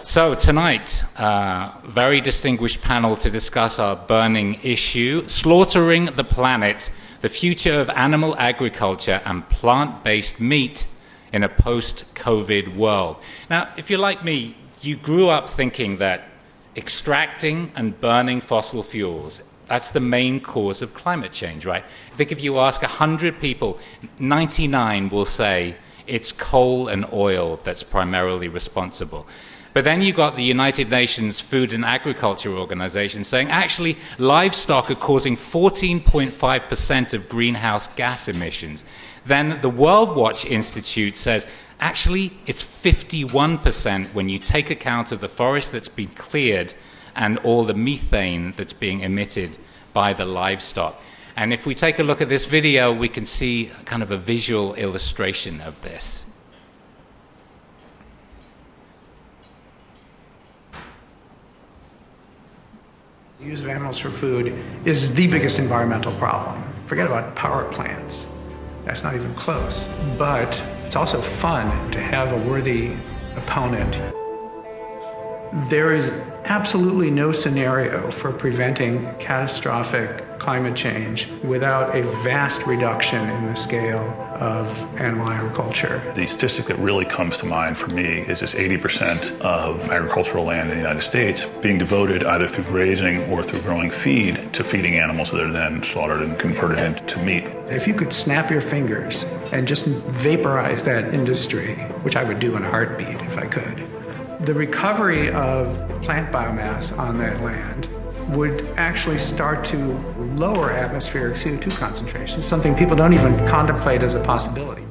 So tonight, very distinguished panel to discuss our burning issue, slaughtering the planet, the future of animal agriculture and plant-based meat in a post-COVID world. Now, if you're like me, you grew up thinking that extracting and burning fossil fuels, that's the main cause of climate change, right? I think if you ask 100 people, 99 will say it's coal and oil that's primarily responsible. But then you got the United Nations Food and Agriculture Organization saying actually livestock are causing 14.5% of greenhouse gas emissions. Then the World Watch Institute says actually it's 51% when you take account of the forest that's been cleared and all the methane that's being emitted by the livestock. And if we take a look at this video, we can see kind of a visual illustration of this. The use of animals for food is the biggest environmental problem. Forget about power plants. That's not even close. But it's also fun to have a worthy opponent. There is absolutely no scenario for preventing catastrophic climate change without a vast reduction in the scale of animal agriculture. The statistic that really comes to mind for me is this 80% of agricultural land in the United States being devoted either through grazing or through growing feed to feeding animals that are then slaughtered and converted into meat. If you could snap your fingers and just vaporize that industry, which I would do in a heartbeat if I could, the recovery of plant biomass on that land would actually start to lower atmospheric CO2 concentrations, something people don't even contemplate as a possibility.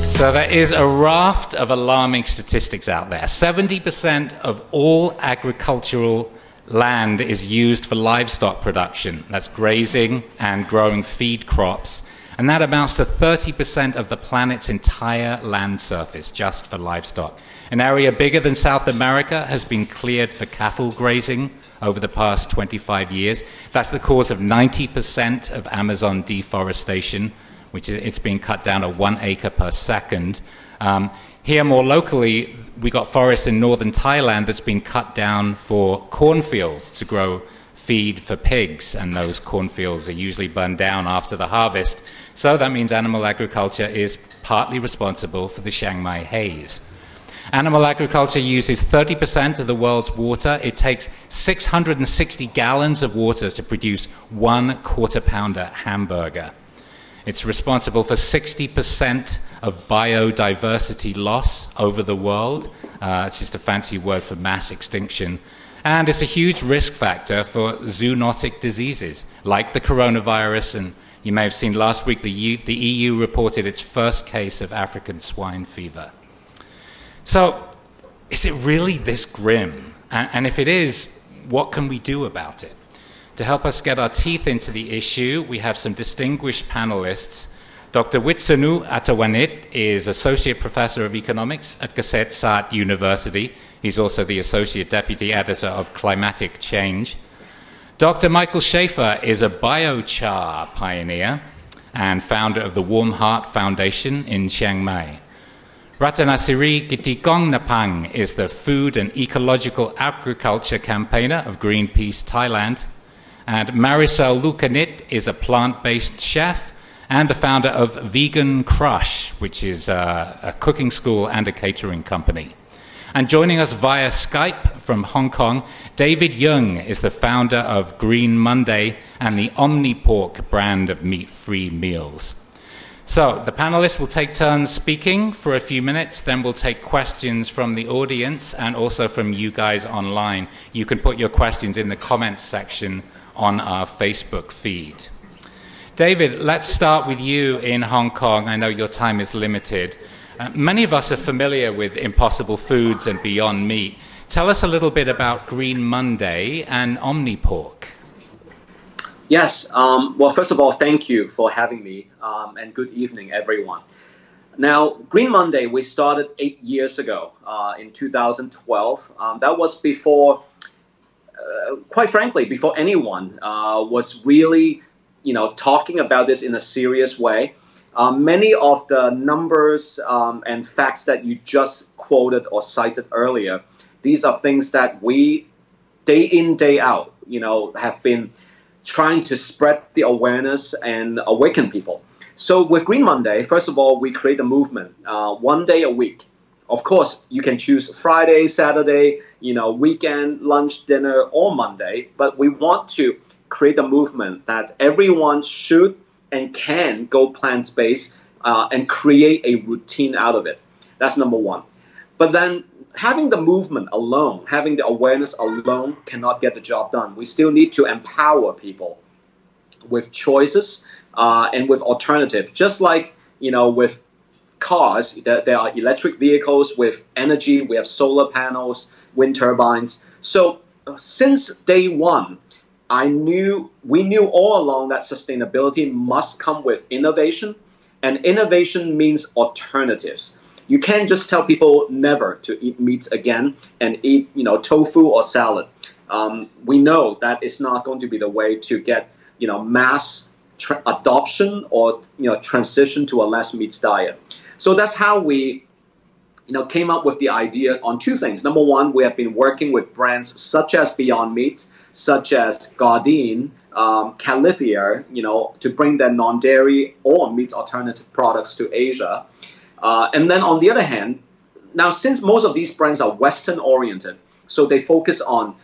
So there is a raft of alarming statistics out there. 70% of all agricultural land is used for livestock production. That's grazing and growing feed crops. And that amounts to 30% of the planet's entire land surface just for livestock. An area bigger than South America has been cleared for cattle grazing over the past 25 years. That's the cause of 90% of Amazon deforestation, which is, it's being cut down to 1 acre per second. Here more locally, we got forests in northern Thailand that's been cut down for cornfields to grow feed for pigs, and those cornfields are usually burned down after the harvest. So that means animal agriculture is partly responsible for the Chiang Mai haze. Animal agriculture uses 30% of the world's water. It takes 660 gallons of water to produce 1 quarter-pounder hamburger. It's responsible for 60% of biodiversity loss over the world. It's just a fancy word for mass extinction. And it's a huge risk factor for zoonotic diseases like the coronavirus. And you may have seen last week the EU reported its first case of African swine fever. So is it really this grim? And if it is, what can we do about it? To help us get our teeth into the issue, we have some distinguished panelists. Dr. Witsanu Atawanit is Associate Professor of Economics at Kasetsart University. He's also the Associate Deputy Editor of Climatic Change. Dr. Michael Schaefer is a biochar pioneer and founder of the Warm Heart Foundation in Chiang Mai. Ratanasiri Gitikong is the Food and Ecological Agriculture Campaigner of Greenpeace Thailand. And Marisol Lucanit is a plant-based chef and the founder of Vegan Crush, which is a cooking school and a catering company. And joining us via Skype from Hong Kong, David Young is the founder of Green Monday and the OmniPork brand of meat-free meals. So the panelists will take turns speaking for a few minutes, then we'll take questions from the audience and also from you guys online. You can put your questions in the comments section on our Facebook feed. David, let's start with you in Hong Kong. I know your time is limited. Many of us are familiar with Impossible Foods and Beyond Meat. Tell us a little bit about Green Monday and OmniPork. Yes, well, first of all, thank you for having me, and good evening, everyone. Now, Green Monday, we started 8 years ago in 2012. That was before, quite frankly, before anyone was really, talking about this in a serious way. Many of the numbers and facts that you just quoted or cited earlier, these are things that we, day in, day out, have been trying to spread the awareness and awaken people. So with Green Monday, first of all, we create a movement, 1 day a week. Of course, you can choose Friday, Saturday, weekend, lunch, dinner, or Monday, but we want to create a movement that everyone should and can go plant-based and create a routine out of it. That's number one. But then having the movement alone, having the awareness alone cannot get the job done. We still need to empower people with choices and with alternatives. Just like, with cars, there are electric vehicles with energy, we have solar panels, wind turbines. So since day one, we knew all along that sustainability must come with innovation, and innovation means alternatives. You can't just tell people never to eat meats again and eat, tofu or salad. We know that it's not going to be the way to get, mass adoption or, transition to a less meats diet. So that's how we, came up with the idea on two things. Number one, we have been working with brands such as Beyond Meat, such as Gardein, Califia, to bring their non-dairy or meat alternative products to Asia. And then on the other hand, now since most of these brands are Western oriented, so they focus on,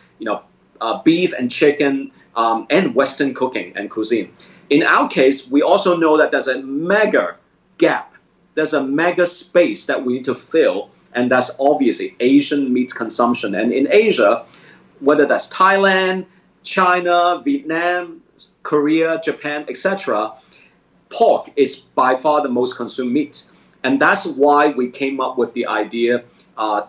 beef and chicken and Western cooking and cuisine. In our case, we also know that there's a mega gap. There's a mega space that we need to fill, and that's obviously Asian meat consumption. And in Asia, whether that's Thailand, China, Vietnam, Korea, Japan, etc., pork is by far the most consumed meat. And that's why we came up with the idea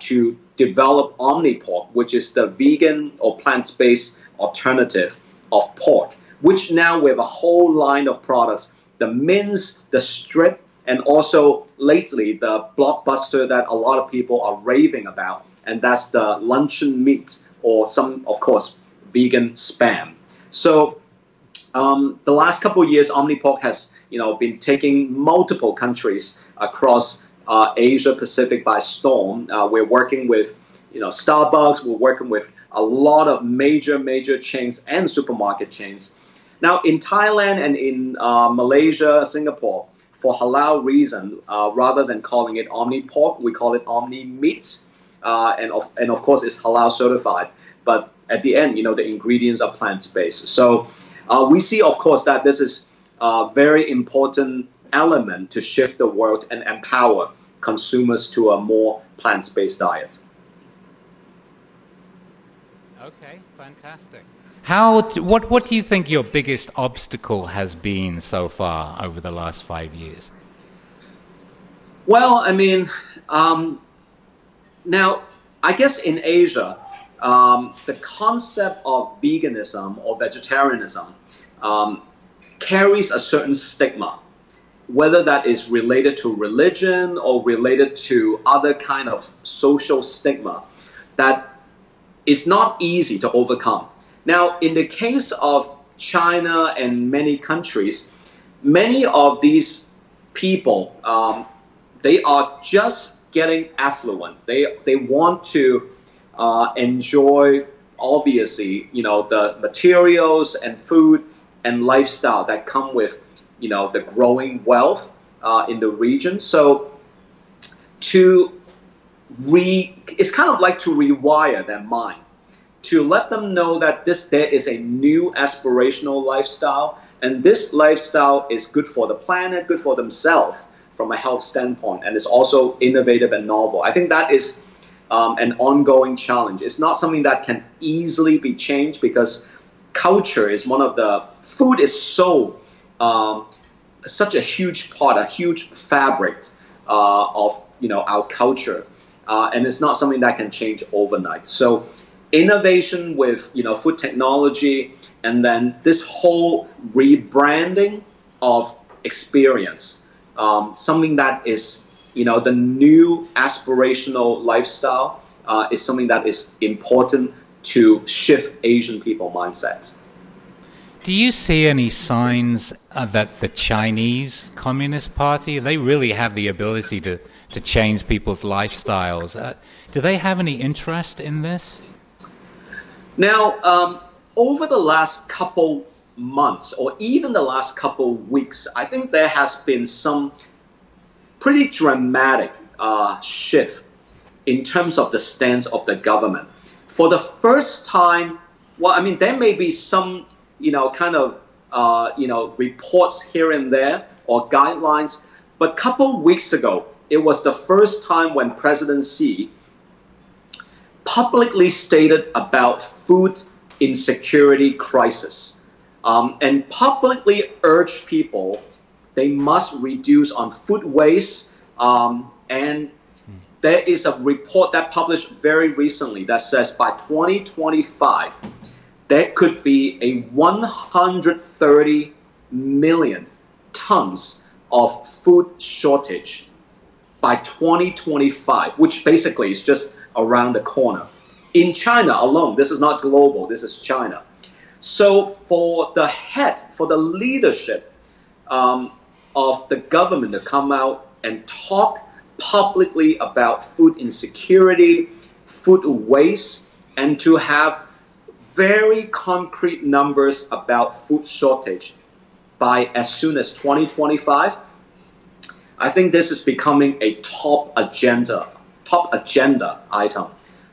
to develop OmniPork, which is the vegan or plant-based alternative of pork, which now we have a whole line of products, the mince, the strip, and also lately the blockbuster that a lot of people are raving about, and that's the luncheon meat or some, of course, vegan spam. So the last couple of years, OmniPork has been taking multiple countries across Asia Pacific by storm. We're working with Starbucks. We're working with a lot of major chains and supermarket chains. Now in Thailand and in Malaysia, Singapore, for halal reason, rather than calling it OmniPork, we call it Omni Meats, and of course it's halal certified. But at the end, the ingredients are plant-based. So we see, of course, that this is a very important element to shift the world and empower consumers to a more plant-based diet. Okay, fantastic. What do you think your biggest obstacle has been so far over the last 5 years? Well, I mean, now, I guess in Asia, the concept of veganism or vegetarianism carries a certain stigma, whether that is related to religion or related to other kind of social stigma that is not easy to overcome. Now, in the case of China and many countries, many of these people, they are just getting affluent. They want to enjoy, obviously, the materials and food and lifestyle that come with, the growing wealth in the region. So it's kind of like to rewire their mind, to let them know that there is a new aspirational lifestyle, and this lifestyle is good for the planet, good for themselves from a health standpoint, and it's also innovative and novel. I think that is an ongoing challenge. It's not something that can easily be changed because culture is food is such a huge part, a huge fabric of our culture, and it's not something that can change overnight. So innovation with food technology, and then this whole rebranding of experience, something that is the new aspirational lifestyle is something that is important to shift Asian people mindsets. Do you see any signs that the Chinese Communist Party, they really have the ability to change people's lifestyles? Do they have any interest in this? Now, over the last couple months or even the last couple weeks, I think there has been some pretty dramatic shift in terms of the stance of the government. For the first time, well, I mean, there may be some, reports here and there or guidelines, but a couple weeks ago, it was the first time when President Xi publicly stated about food insecurity crisis and publicly urged people they must reduce on food waste. And there is a report that published very recently that says by 2025, there could be a 130 million tons of food shortage by 2025, which basically is just around the corner. In China alone, this is not global, this is China. So for the leadership of the government to come out and talk publicly about food insecurity, food waste, and to have very concrete numbers about food shortage by as soon as 2025, I think this is becoming a top agenda item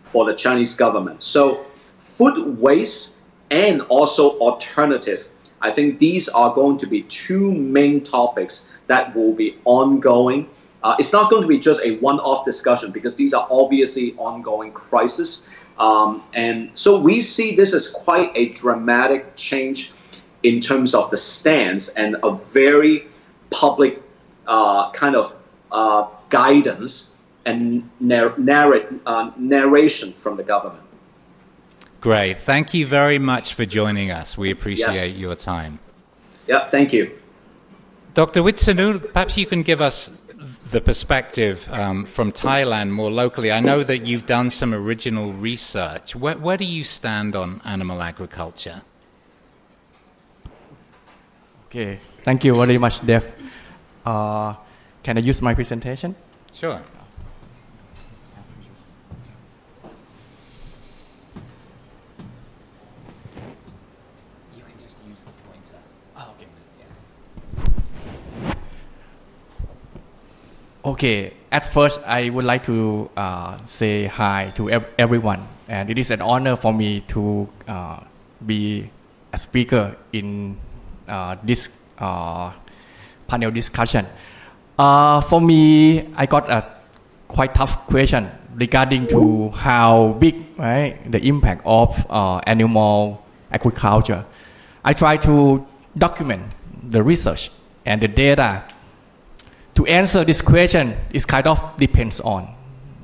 for the Chinese government. So food waste and also alternative, I think these are going to be two main topics that will be ongoing. It's not going to be just a one-off discussion because these are obviously ongoing crises. And so we see this as quite a dramatic change in terms of the stance and a very public guidance and narration from the government. Great. Thank you very much for joining us. We appreciate your time. Yeah, thank you. Dr. Witsanu, perhaps you can give us the perspective from Thailand more locally. I know that you've done some original research. Where do you stand on animal agriculture? Okay, thank you very much, Dev. Can I use my presentation? Sure. You can just use the pointer. Oh, okay. Yeah. Okay, at first I would like to say hi to everyone, and it is an honor for me to be a speaker in this panel discussion. For me, I got a quite tough question regarding to how big, right, the impact of animal agriculture. I try to document the research and the data. To answer this question, it kind of depends on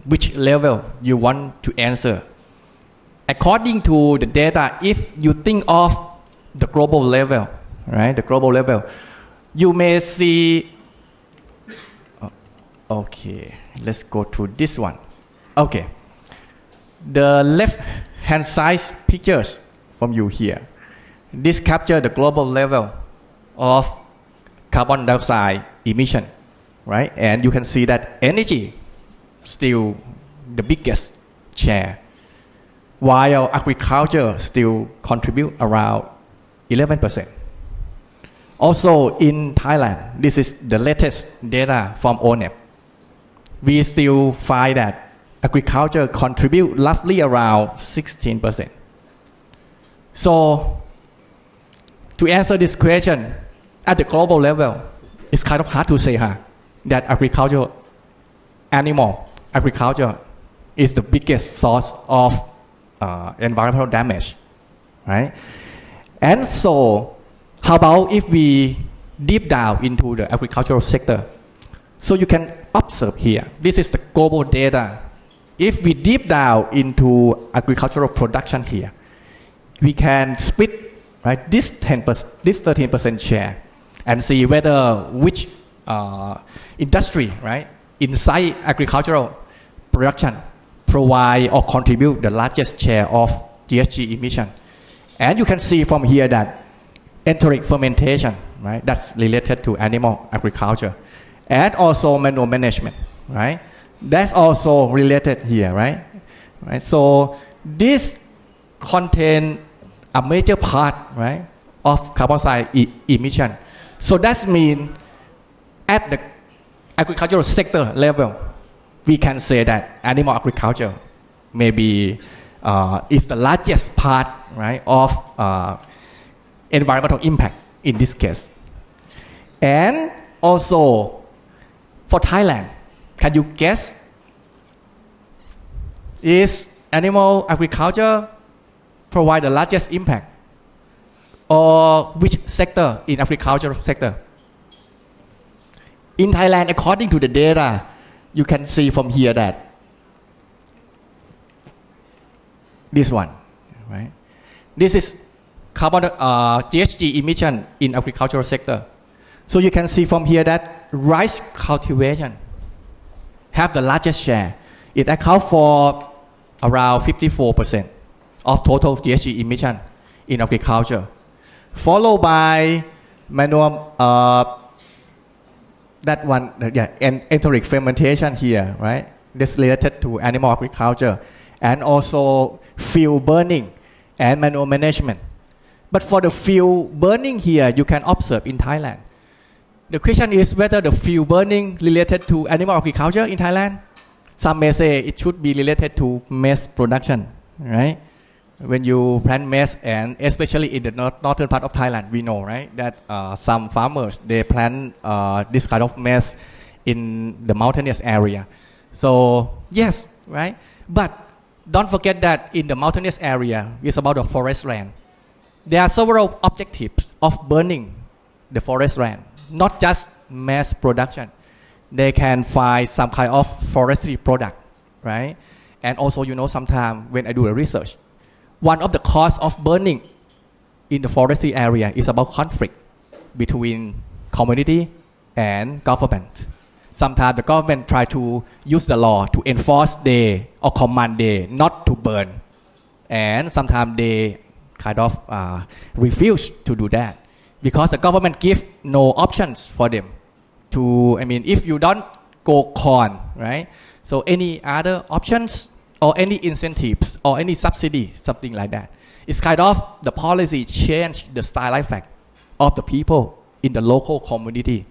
which level you want to answer. According to the data, if you think of the global level, right, the global level, you may see. Okay, let's go to this one. Okay, the left-hand side pictures from you here. This capture the global level of carbon dioxide emission, right? And you can see that energy still the biggest share, while agriculture still contribute around 11%. Also in Thailand, this is the latest data from ONEP. We still find that agriculture contribute roughly around 16%. So to answer this question at the global level, it's kind of hard to say that animal agriculture is the biggest source of environmental damage, right? And so how about if we deep down into the agricultural sector? So you can observe here, this is the global data. If we deep down into agricultural production here, we can split, right, this 13% share and see whether which industry, right, inside agricultural production provide or contribute the largest share of GHG emission. And you can see from here that enteric fermentation, right? That's related to animal agriculture. And also manure management, right? That's also related here, right? Right. So this contain a major part, right, of carbon dioxide emission. So that means at the agricultural sector level, we can say that animal agriculture maybe is the largest part, right, of environmental impact in this case. And also for Thailand, can you guess, is animal agriculture provide the largest impact, or which sector in agricultural sector? In Thailand, according to the data, you can see from here that this one, right? This is carbon GHG emission in agricultural sector. So you can see from here that rice cultivation have the largest share. It accounts for around 54% of total GHG emission in agriculture, followed by manure, that one, and enteric fermentation here, right? This related to animal agriculture, and also fuel burning and manure management. But for the fuel burning here, you can observe in Thailand. The question is whether the fuel burning related to animal agriculture in Thailand. Some may say it should be related to maize production, right? When you plant maize, and especially in the northern part of Thailand, we know, right, that some farmers, they plant this kind of maize in the mountainous area. So yes, right? But don't forget that in the mountainous area, it's about the forest land. There are several objectives of burning the forest land, not just mass production. They can find some kind of forestry product, right? And also, you know, sometimes when I do the research, one of the cause of burning in the forestry area is about conflict between community and government. Sometimes the government try to use the law to enforce they or command they not to burn, and sometimes they kind of refuse to do that because the government give no options for them to, I mean, if you don't go corn, right? So any other options or any incentives or any subsidy, something like that. It's kind of the policy change the style effect of the people in the local community.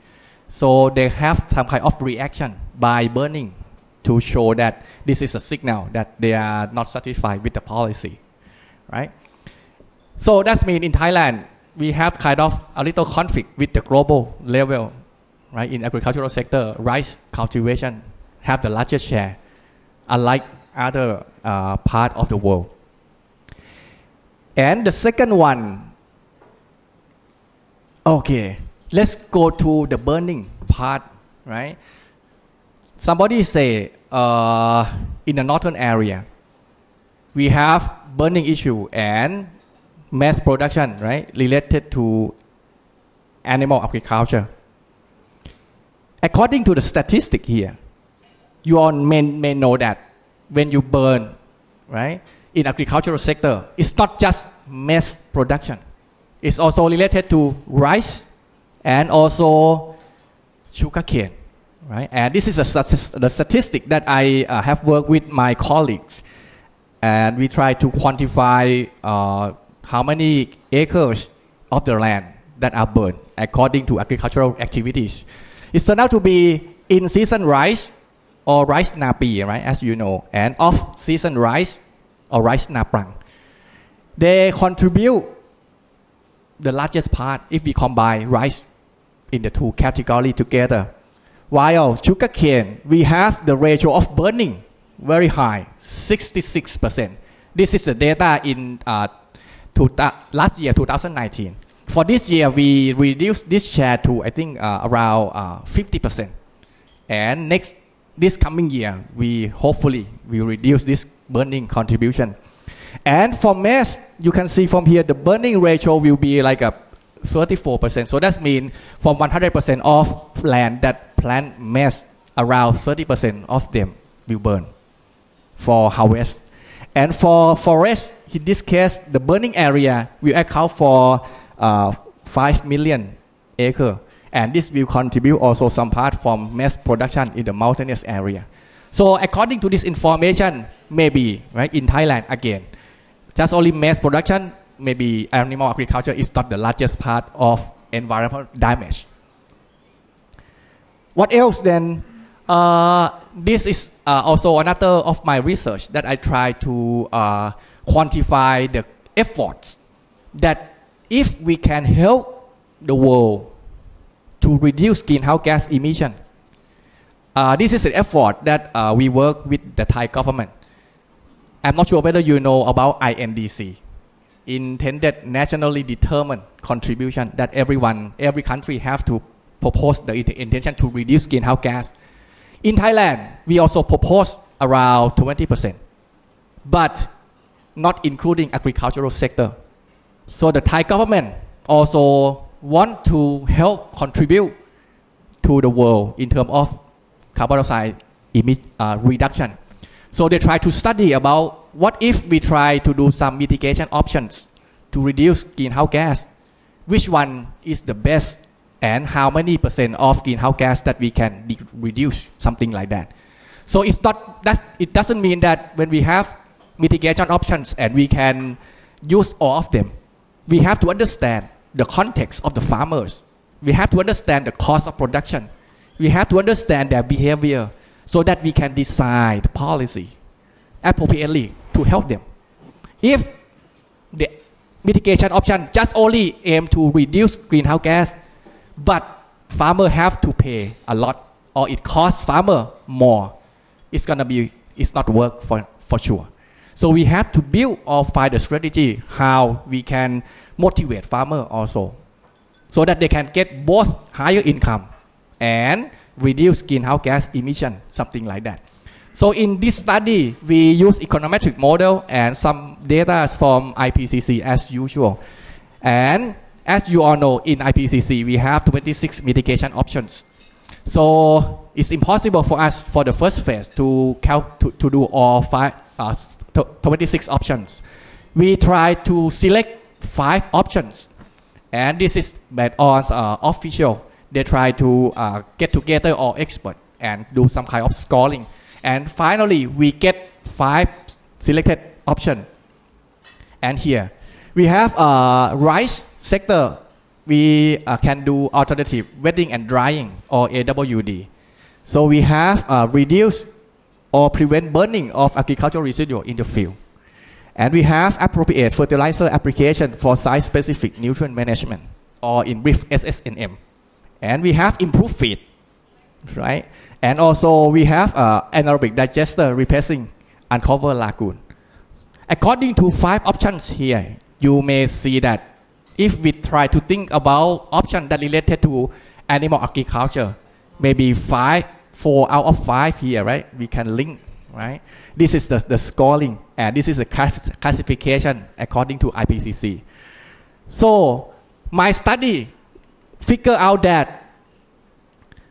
So they have some kind of reaction by burning to show that this is a signal that they are not satisfied with the policy, right? So that means in Thailand, we have kind of a little conflict with the global level, right? In agricultural sector, rice cultivation have the largest share, unlike other part of the world. And the second one, okay, let's go to the burning part, right? Somebody say in the northern area, we have burning issue and mass production, right, related to animal agriculture. According to the statistic here, you all may know that when you burn, right, in agricultural sector, it's not just mass production. It's also related to rice and also sugarcane, right? And this is the statistic that I have worked with my colleagues, and we try to quantify how many acres of the land that are burned according to agricultural activities. It turned out to be in-season rice or rice napi, right, as you know, and off-season rice or rice naprang. They contribute the largest part if we combine rice in the two categories together. While sugarcane, we have the ratio of burning very high, 66%. This is the data in last year, 2019. For this year, we reduced this share to, I think, around 50%. And this coming year, we hopefully will reduce this burning contribution. And for maize, you can see from here, the burning ratio will be like a 34%. So that means from 100% of land that plant maize, around 30% of them will burn for harvest. And for forest, in this case, the burning area will account for 5 million acre. And this will contribute also some part from mass production in the mountainous area. So according to this information, maybe, right, in Thailand again, just only mass production, maybe animal agriculture is not the largest part of environmental damage. What else then? This is also another of my research that I try to quantify the efforts that if we can help the world to reduce greenhouse gas emission. This is an effort that we work with the Thai government. I'm not sure whether you know about INDC, intended nationally determined contribution that every country have to propose the intention to reduce greenhouse gas. In Thailand, we also propose around 20%, but not including agricultural sector. So the Thai government also want to help contribute to the world in terms of carbon dioxide reduction. So they try to study about what if we try to do some mitigation options to reduce greenhouse gas, which one is the best and how many percent of greenhouse gas that we can reduce, something like that. So it's not that it doesn't mean that when we have mitigation options and we can use all of them, we have to understand the context of the farmers. We have to understand the cost of production. We have to understand their behavior so that we can design the policy appropriately to help them. If the mitigation option just only aim to reduce greenhouse gas, but farmer have to pay a lot or it costs farmer more, it's not work for sure. So we have to build or find a strategy how we can motivate farmer also, so that they can get both higher income and reduce greenhouse gas emission, something like that. So in this study, we use econometric model and some data from IPCC as usual. And as you all know, in IPCC, we have 26 mitigation options. So it's impossible for us for the first phase to do all 26 options. We try to select 5 options. And this is based on official. They try to get together all experts and do some kind of scoring. And finally, we get 5 selected options. And here, we have rice sector. We can do alternative wetting and drying or AWD. So we have reduce or prevent burning of agricultural residue in the field. And we have appropriate fertilizer application for site-specific nutrient management, or in brief, SSNM. And we have improved feed, right? And also we have anaerobic digester replacing uncovered lagoon. According to 5 options here, you may see that if we try to think about options that related to animal agriculture, maybe 4 out of 5 here, right? We can link, right? This is the scoring, and this is a classification according to IPCC. So my study figure out that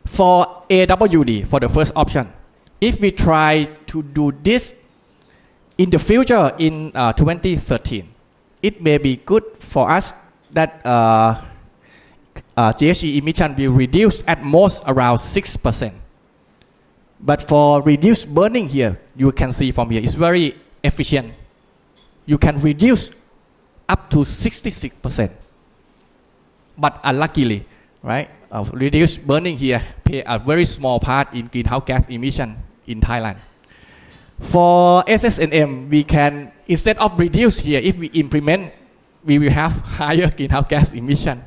for AWD, for the first option, if we try to do this in the future in 2013, it may be good for us that GHG emission will reduce at most around 6%. But for reduced burning here, you can see from here, it's very efficient. You can reduce up to 66%. But unluckily, right, reduced burning here play a very small part in greenhouse gas emission in Thailand. For SSNM, we can, instead of reduce here, if we implement, we will have higher greenhouse gas emission.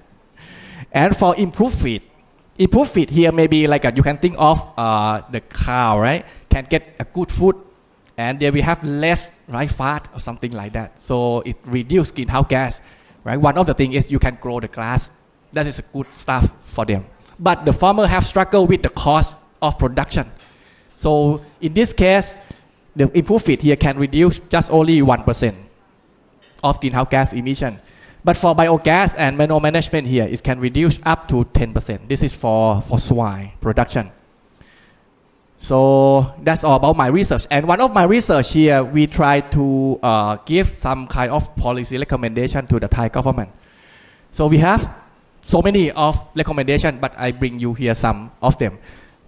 And for improved feed here maybe like you can think of the cow, right, can get a good food, and they will have less, right, fat or something like that. So it reduces greenhouse gas, right? One of the things is you can grow the grass. That is good stuff for them. But the farmer have struggled with the cost of production. So in this case, the improved feed here can reduce just only 1% of greenhouse gas emission. But for biogas and manure management here, it can reduce up to 10%. This is for swine production. So that's all about my research. And one of my research here, we try to give some kind of policy recommendation to the Thai government. So we have so many of recommendations, but I bring you here some of them.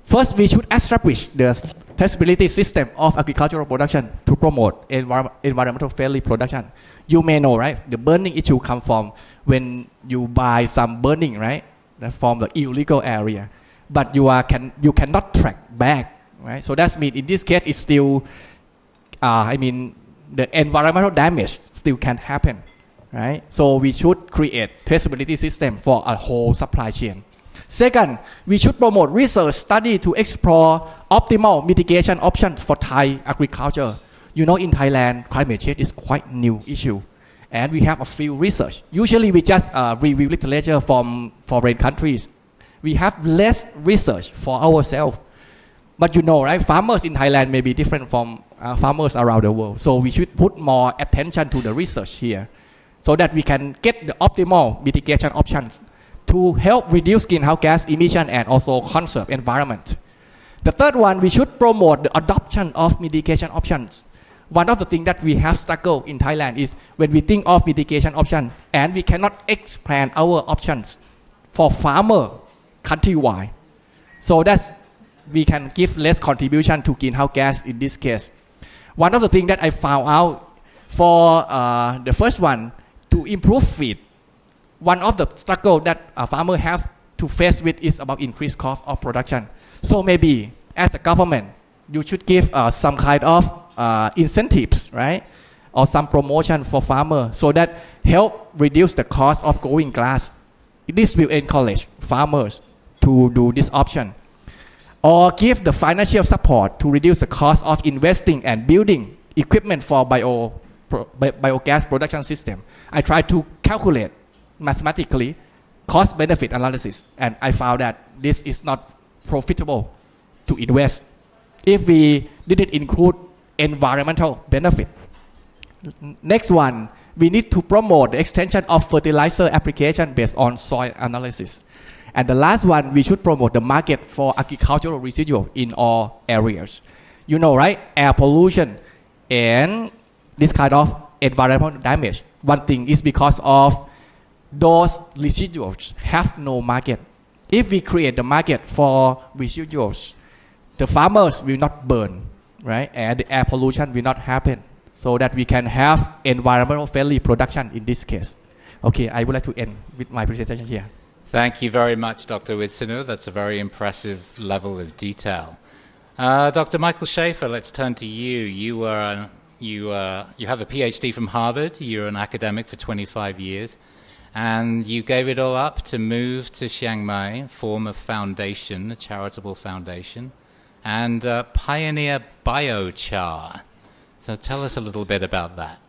First, we should establish the traceability system of agricultural production to promote environmental friendly production. You may know, right? The burning issue comes from when you buy some burning, right? From the illegal area, but you cannot track back, right? So that means in this case, it's still, the environmental damage still can happen, right? So we should create traceability system for a whole supply chain. Second, we should promote research study to explore optimal mitigation options for Thai agriculture. You know, in Thailand, climate change is quite new issue, and we have a few research. Usually, we just review literature from foreign countries. We have less research for ourselves. But you know, right? Farmers in Thailand may be different from farmers around the world. So we should put more attention to the research here, so that we can get the optimal mitigation options to help reduce greenhouse gas emission and also conserve environment. The third one, we should promote the adoption of mitigation options. One of the things that we have struggled in Thailand is when we think of mitigation option and we cannot expand our options for farmer countrywide. So that's, we can give less contribution to greenhouse gas in this case. One of the things that I found out for the first one, to improve feed, one of the struggle that a farmer have to face with is about increased cost of production. So maybe as a government, you should give some kind of incentives, right? Or some promotion for farmer so that help reduce the cost of growing grass. This will encourage farmers to do this option. Or give the financial support to reduce the cost of investing and building equipment for biogas production system. I tried to calculate mathematically cost benefit analysis, and I found that this is not profitable to invest if we didn't include environmental benefit. Next one, we need to promote the extension of fertilizer application based on soil analysis. And the last one, we should promote the market for agricultural residual in all areas. You know, right? Air pollution and this kind of environmental damage. One thing is because of those residuals have no market. If we create the market for residuals, the farmers will not burn, right? And the air pollution will not happen, so that we can have environmental friendly production in this case. Okay, I would like to end with my presentation here. Thank you very much, Dr. Witsunu. That's a very impressive level of detail. Dr. Michael Schaefer, let's turn to you. You have a PhD from Harvard. You're an academic for 25 years. And you gave it all up to move to Chiang Mai, form a foundation, a charitable foundation, and pioneer biochar. So tell us a little bit about that.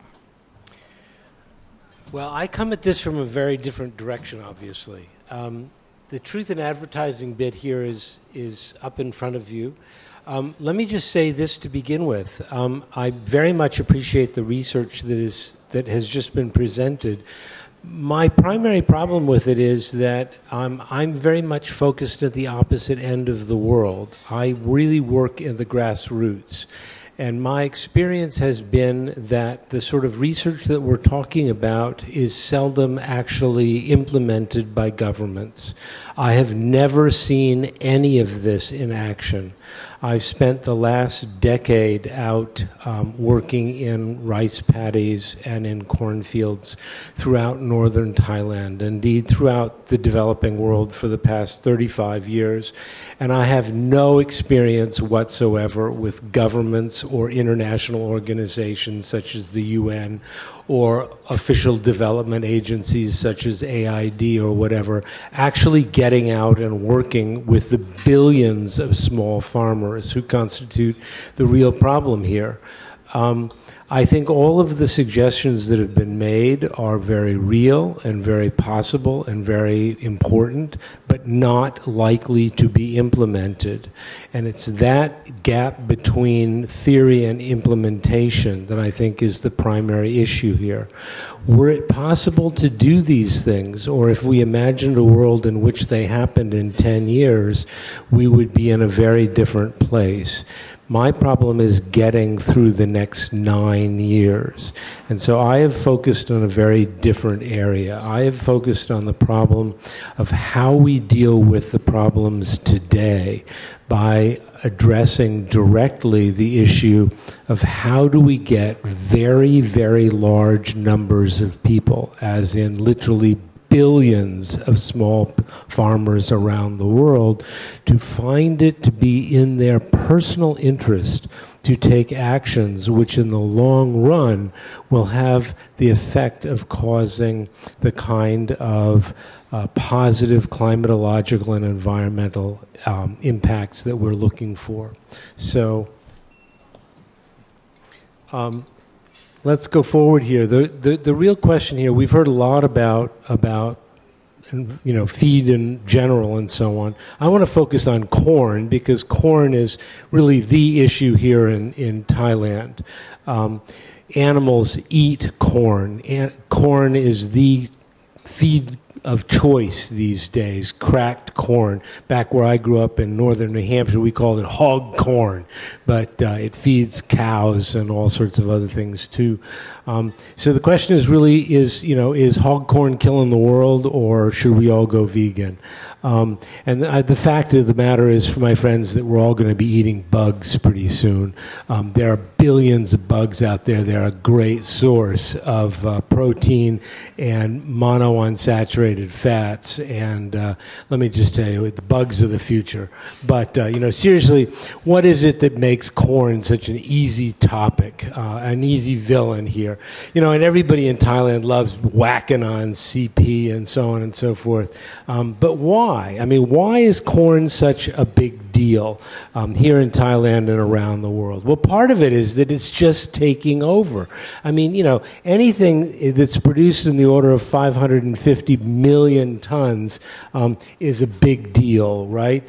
Well, I come at this from a very different direction, obviously. The truth in advertising bit here is up in front of you. Let me just say this to begin with. I very much appreciate the research that has just been presented. My primary problem with it is that I'm very much focused at the opposite end of the world. I really work in the grassroots. And my experience has been that the sort of research that we're talking about is seldom actually implemented by governments. I have never seen any of this in action. I've spent the last decade out working in rice paddies and in cornfields throughout northern Thailand, indeed throughout the developing world for the past 35 years. And I have no experience whatsoever with governments or international organizations such as the UN or official development agencies such as AID or whatever, actually getting out and working with the billions of small farmers who constitute the real problem here. I think all of the suggestions that have been made are very real and very possible and very important, but not likely to be implemented. And it's that gap between theory and implementation that I think is the primary issue here. Were it possible to do these things, or if we imagined a world in which they happened in 10 years, we would be in a very different place. My problem is getting through the next 9 9 years. And so I have focused on a very different area. I have focused on the problem of how we deal with the problems today by addressing directly the issue of how do we get very, very large numbers of people, as in literally billions of small farmers around the world, to find it to be in their personal interest to take actions which in the long run will have the effect of causing the kind of positive climatological and environmental impacts that we're looking for. So let's go forward here. The real question here, we've heard a lot about feed in general and so on. I want to focus on corn because corn is really the issue here in Thailand. Animals eat corn. And corn is the feed of choice these days, cracked corn. Back where I grew up in northern New Hampshire, we called it hog corn, but it feeds cows and all sorts of other things too. So the question is really, is hog corn killing the world, or should we all go vegan? And the fact of the matter is, for my friends, that we're all going to be eating bugs pretty soon. There are billions of bugs out there. They're a great source of protein and monounsaturated fats. And let me just tell you, the bugs are the future. But, seriously, what is it that makes corn such an easy topic, an easy villain here? And everybody in Thailand loves whacking on CP and so on and so forth. But why? I mean, why is corn such a big deal here in Thailand and around the world? Well, part of it is that it's just taking over. I mean, anything that's produced in the order of 550 million tons is a big deal, right?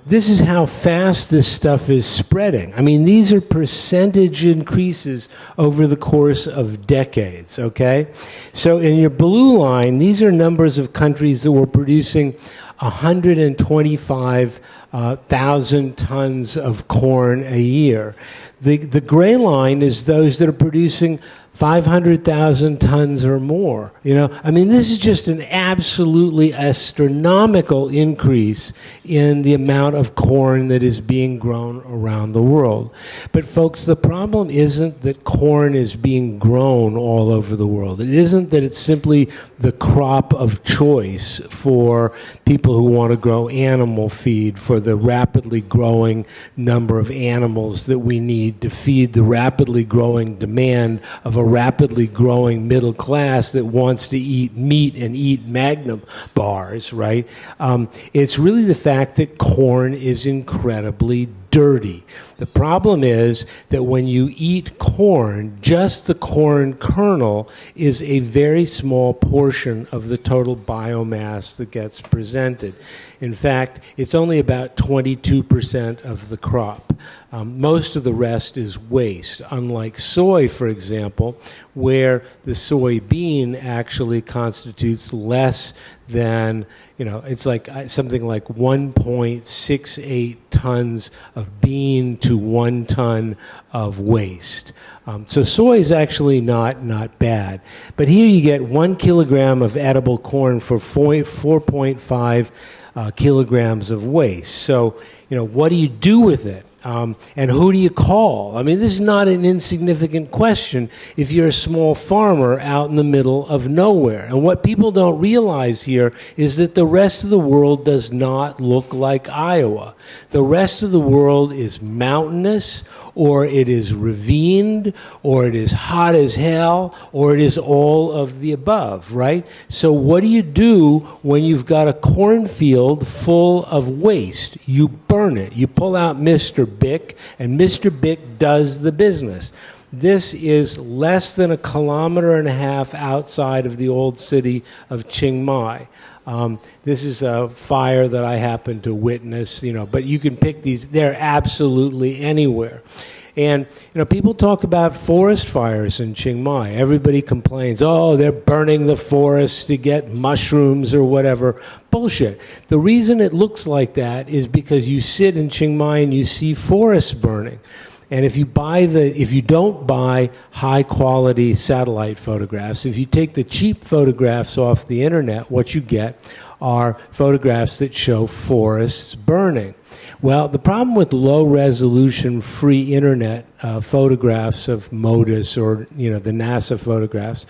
This is how fast this stuff is spreading. I mean, these are percentage increases over the course of decades, okay? So in your blue line, these are numbers of countries that were producing 125,000 tons of corn a year. The gray line is those that are producing 500,000 tons or more. I mean, this is just an absolutely astronomical increase in the amount of corn that is being grown around the world. But folks, the problem isn't that corn is being grown all over the world. It isn't that it's simply the crop of choice for people who want to grow animal feed, for the rapidly growing number of animals that we need to feed the rapidly growing demand of a rapidly growing middle class that wants to eat meat and eat Magnum bars, right? It's really the fact that corn is incredibly dirty. The problem is that when you eat corn, just the corn kernel is a very small portion of the total biomass that gets presented. In fact, it's only about 22% of the crop. Most of the rest is waste, unlike soy, for example, where the soybean actually constitutes less than, it's like something like 1.68 tons of bean to 1 ton of waste. So soy is actually not bad. But here you get 1 kilogram of edible corn for 4.5 kilograms of waste. So, what do you do with it? And who do you call? I mean, this is not an insignificant question if you're a small farmer out in the middle of nowhere. And what people don't realize here is that the rest of the world does not look like Iowa. The rest of the world is mountainous, or it is ravined, or it is hot as hell, or it is all of the above, right? So what do you do when you've got a cornfield full of waste? You burn it. You pull out Mr. Bick, and Mr. Bick does the business. This is less than 1.5 kilometers outside of the old city of Chiang Mai. This is a fire that I happened to witness, but you can pick these. They're absolutely anywhere. And, people talk about forest fires in Chiang Mai. Everybody complains, they're burning the forests to get mushrooms or whatever. Bullshit. The reason it looks like that is because you sit in Chiang Mai and you see forests burning. And if you don't buy high quality satellite photographs, if you take the cheap photographs off the internet, what you get are photographs that show forests burning. Well, the problem with low resolution free internet photographs of MODIS or the NASA photographs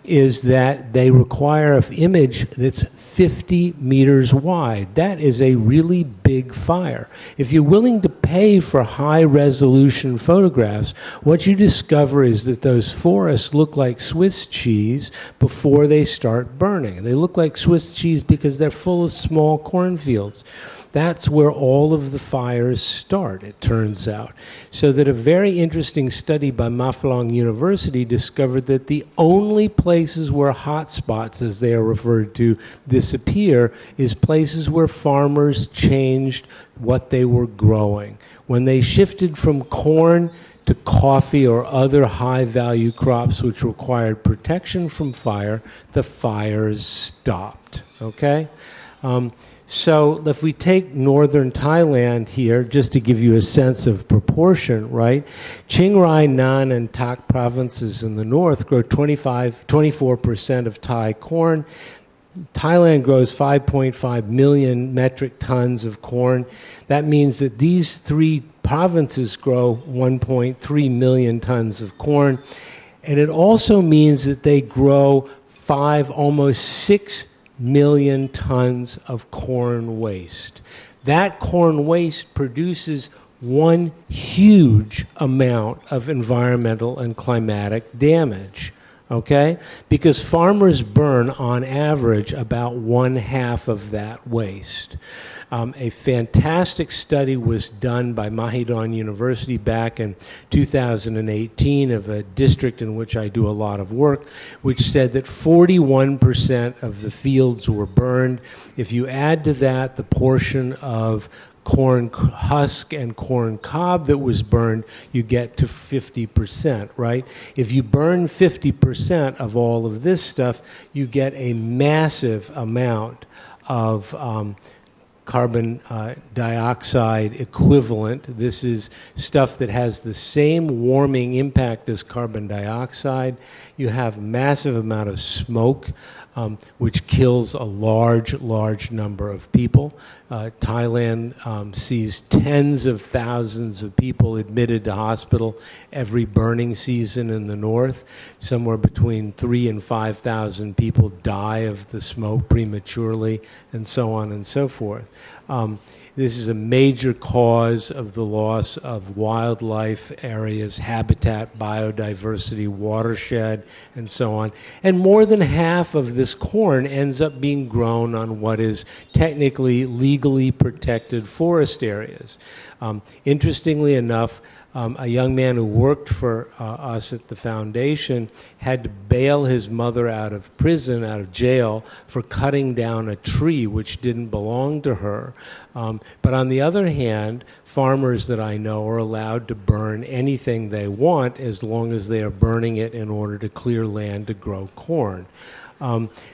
is that they require an image that's 50 meters wide. That is a really big fire. If you're willing to pay for high resolution photographs, what you discover is that those forests look like Swiss cheese before they start burning. They look like Swiss cheese because they're full of small cornfields. That's where all of the fires start, it turns out. So that a very interesting study by Mafalong University discovered that the only places where hotspots, as they are referred to, disappear is places where farmers changed what they were growing. When they shifted from corn to coffee or other high-value crops which required protection from fire, the fires stopped, okay? So if we take northern Thailand here, just to give you a sense of proportion, right? Chiang Rai, Nan, and Tak provinces in the north grow 24% of Thai corn. Thailand grows 5.5 million metric tons of corn. That means that these three provinces grow 1.3 million tons of corn. And it also means that they grow almost 6 million tons of corn waste. That corn waste produces one huge amount of environmental and climatic damage, okay? Because farmers burn, on average, about 1/2 of that waste. A fantastic study was done by Mahidol University back in 2018 of a district in which I do a lot of work, which said that 41% of the fields were burned. If you add to that the portion of corn husk and corn cob that was burned, you get to 50%, right? If you burn 50% of all of this stuff, you get a massive amount of carbon dioxide equivalent. This is stuff that has the same warming impact as carbon dioxide. You have a massive amount of smoke, which kills a large number of people. Thailand sees tens of thousands of people admitted to hospital every burning season in the north. Somewhere between 3,000 and 5,000 people die of the smoke prematurely, and so on and so forth. This is a major cause of the loss of wildlife areas, habitat, biodiversity, watershed, and so on. And more than half of this corn ends up being grown on what is technically legally protected forest areas. Interestingly enough, a young man who worked for us at the foundation had to bail his mother out of prison, out of jail, for cutting down a tree which didn't belong to her. But on the other hand, farmers that I know are allowed to burn anything they want as long as they are burning it in order to clear land to grow corn.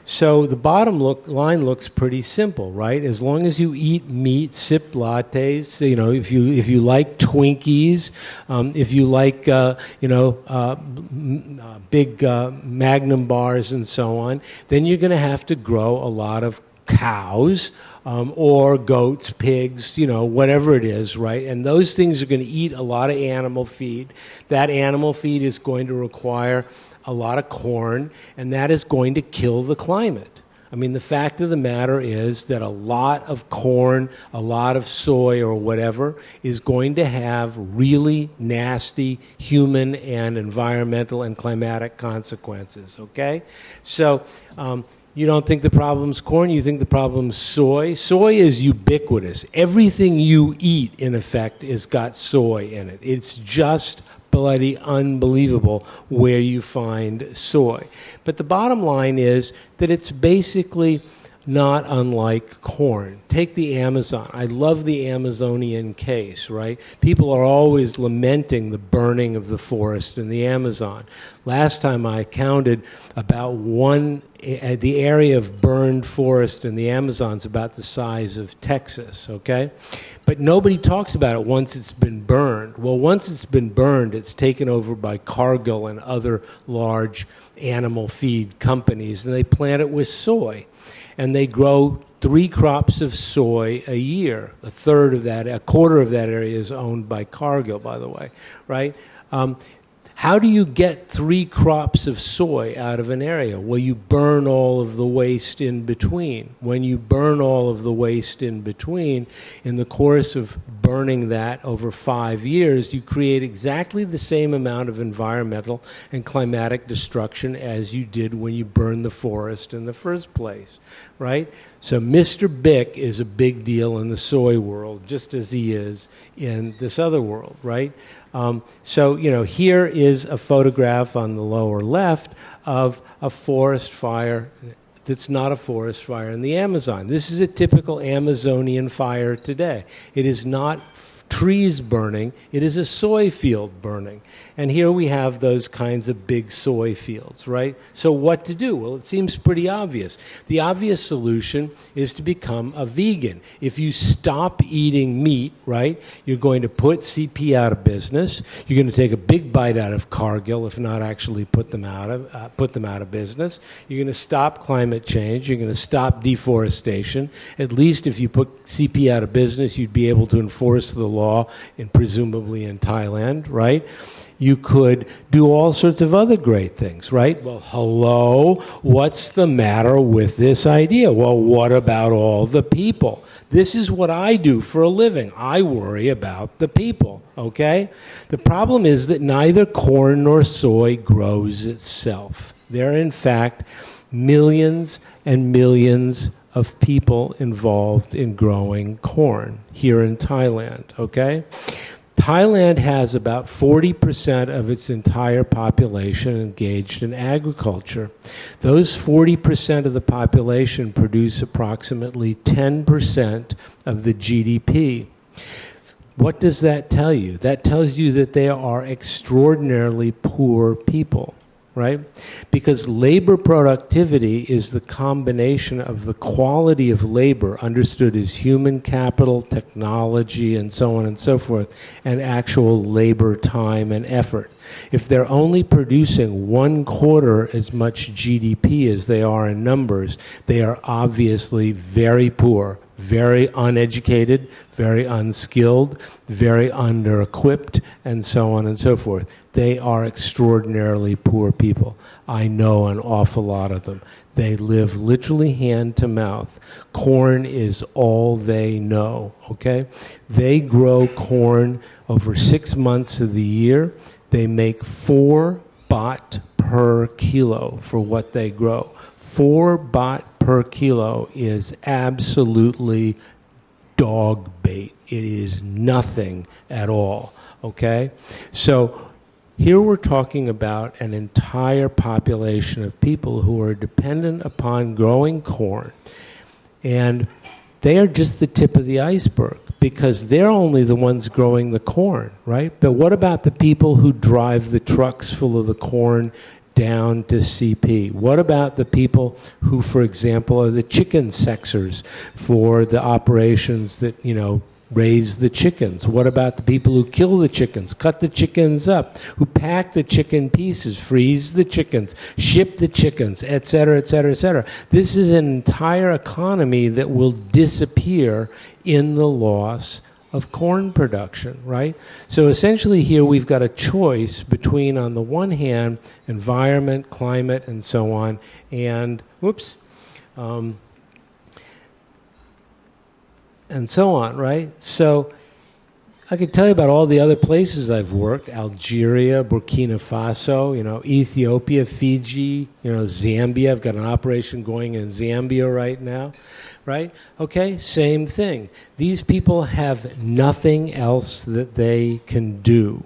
So the bottom line looks pretty simple, right? As long as you eat meat, sip lattes, if you like Twinkies, if you like big Magnum bars and so on, then you're going to have to grow a lot of cows or goats, pigs, whatever it is, right? And those things are going to eat a lot of animal feed. That animal feed is going to require a lot of corn, and that is going to kill the climate. I mean, the fact of the matter is that a lot of corn, a lot of soy or whatever is going to have really nasty human and environmental and climatic consequences, okay? So you don't think the problem's corn, you think the problem's soy. Soy is ubiquitous. Everything you eat, in effect, has got soy in it. It's just bloody unbelievable where you find soy. But the bottom line is that it's basically not unlike corn. Take the Amazon. I love the Amazonian case, right? People are always lamenting the burning of the forest in the Amazon. Last time I counted, about the area of burned forest in the Amazon is about the size of Texas, okay? But nobody talks about it once it's been burned. Well, once it's been burned, it's taken over by Cargill and other large animal feed companies, and they plant it with soy. And they grow 3 crops of soy a year. A quarter of that area is owned by Cargill, by the way, right? How do you get 3 crops of soy out of an area? Well, you burn all of the waste in between. When you burn all of the waste in between, in the course of burning that over 5 years, you create exactly the same amount of environmental and climatic destruction as you did when you burned the forest in the first place, right? So Mr. Bick is a big deal in the soy world, just as he is in this other world, right? So, here is a photograph on the lower left of a forest fire that's not a forest fire in the Amazon. This is a typical Amazonian fire today. It is not trees burning, it is a soy field burning. And here we have those kinds of big soy fields, right? So what to do? Well, it seems pretty obvious. The obvious solution is to become a vegan. If you stop eating meat, right, you're going to put CP out of business. You're going to take a big bite out of Cargill, if not actually put them out of business. You're going to stop climate change. You're going to stop deforestation. At least if you put CP out of business, you'd be able to enforce the law, presumably in Thailand, right? You could do all sorts of other great things, right? Well, hello, what's the matter with this idea? Well, what about all the people? This is what I do for a living. I worry about the people, okay? The problem is that neither corn nor soy grows itself. There are, in fact, millions and millions of people involved in growing corn here in Thailand, okay? Thailand has about 40% of its entire population engaged in agriculture. Those 40% of the population produce approximately 10% of the GDP. What does that tell you? That tells you that they are extraordinarily poor people, right? Because labor productivity is the combination of the quality of labor, understood as human capital, technology, and so on and so forth, and actual labor time and effort. If they're only producing 1/4 as much GDP as they are in numbers, they are obviously very poor, very uneducated, very unskilled, very under-equipped, and so on and so forth. They are extraordinarily poor people. I know an awful lot of them. They live literally hand to mouth. Corn is all they know, okay? They grow corn over 6 months of the year. They make 4 baht per kilo for what they grow. 4 baht per kilo is absolutely dog bait. It is nothing at all, okay? So here we're talking about an entire population of people who are dependent upon growing corn, and they are just the tip of the iceberg because they're only the ones growing the corn, right? But what about the people who drive the trucks full of the corn down to CP? What about the people who, for example, are the chicken sexers for the operations that, raise the chickens? What about the people who kill the chickens, cut the chickens up, who pack the chicken pieces, freeze the chickens, ship the chickens, et cetera, et cetera, et cetera? This is an entire economy that will disappear in the loss of corn production, right? So essentially here we've got a choice between, on the one hand, environment, climate, and so on, and, and so on, right? So I could tell you about all the other places I've worked: Algeria, Burkina Faso, Ethiopia, Fiji, Zambia. I've got an operation going in Zambia right now, right? Okay, same thing. These people have nothing else that they can do.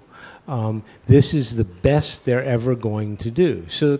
This is the best they're ever going to do. So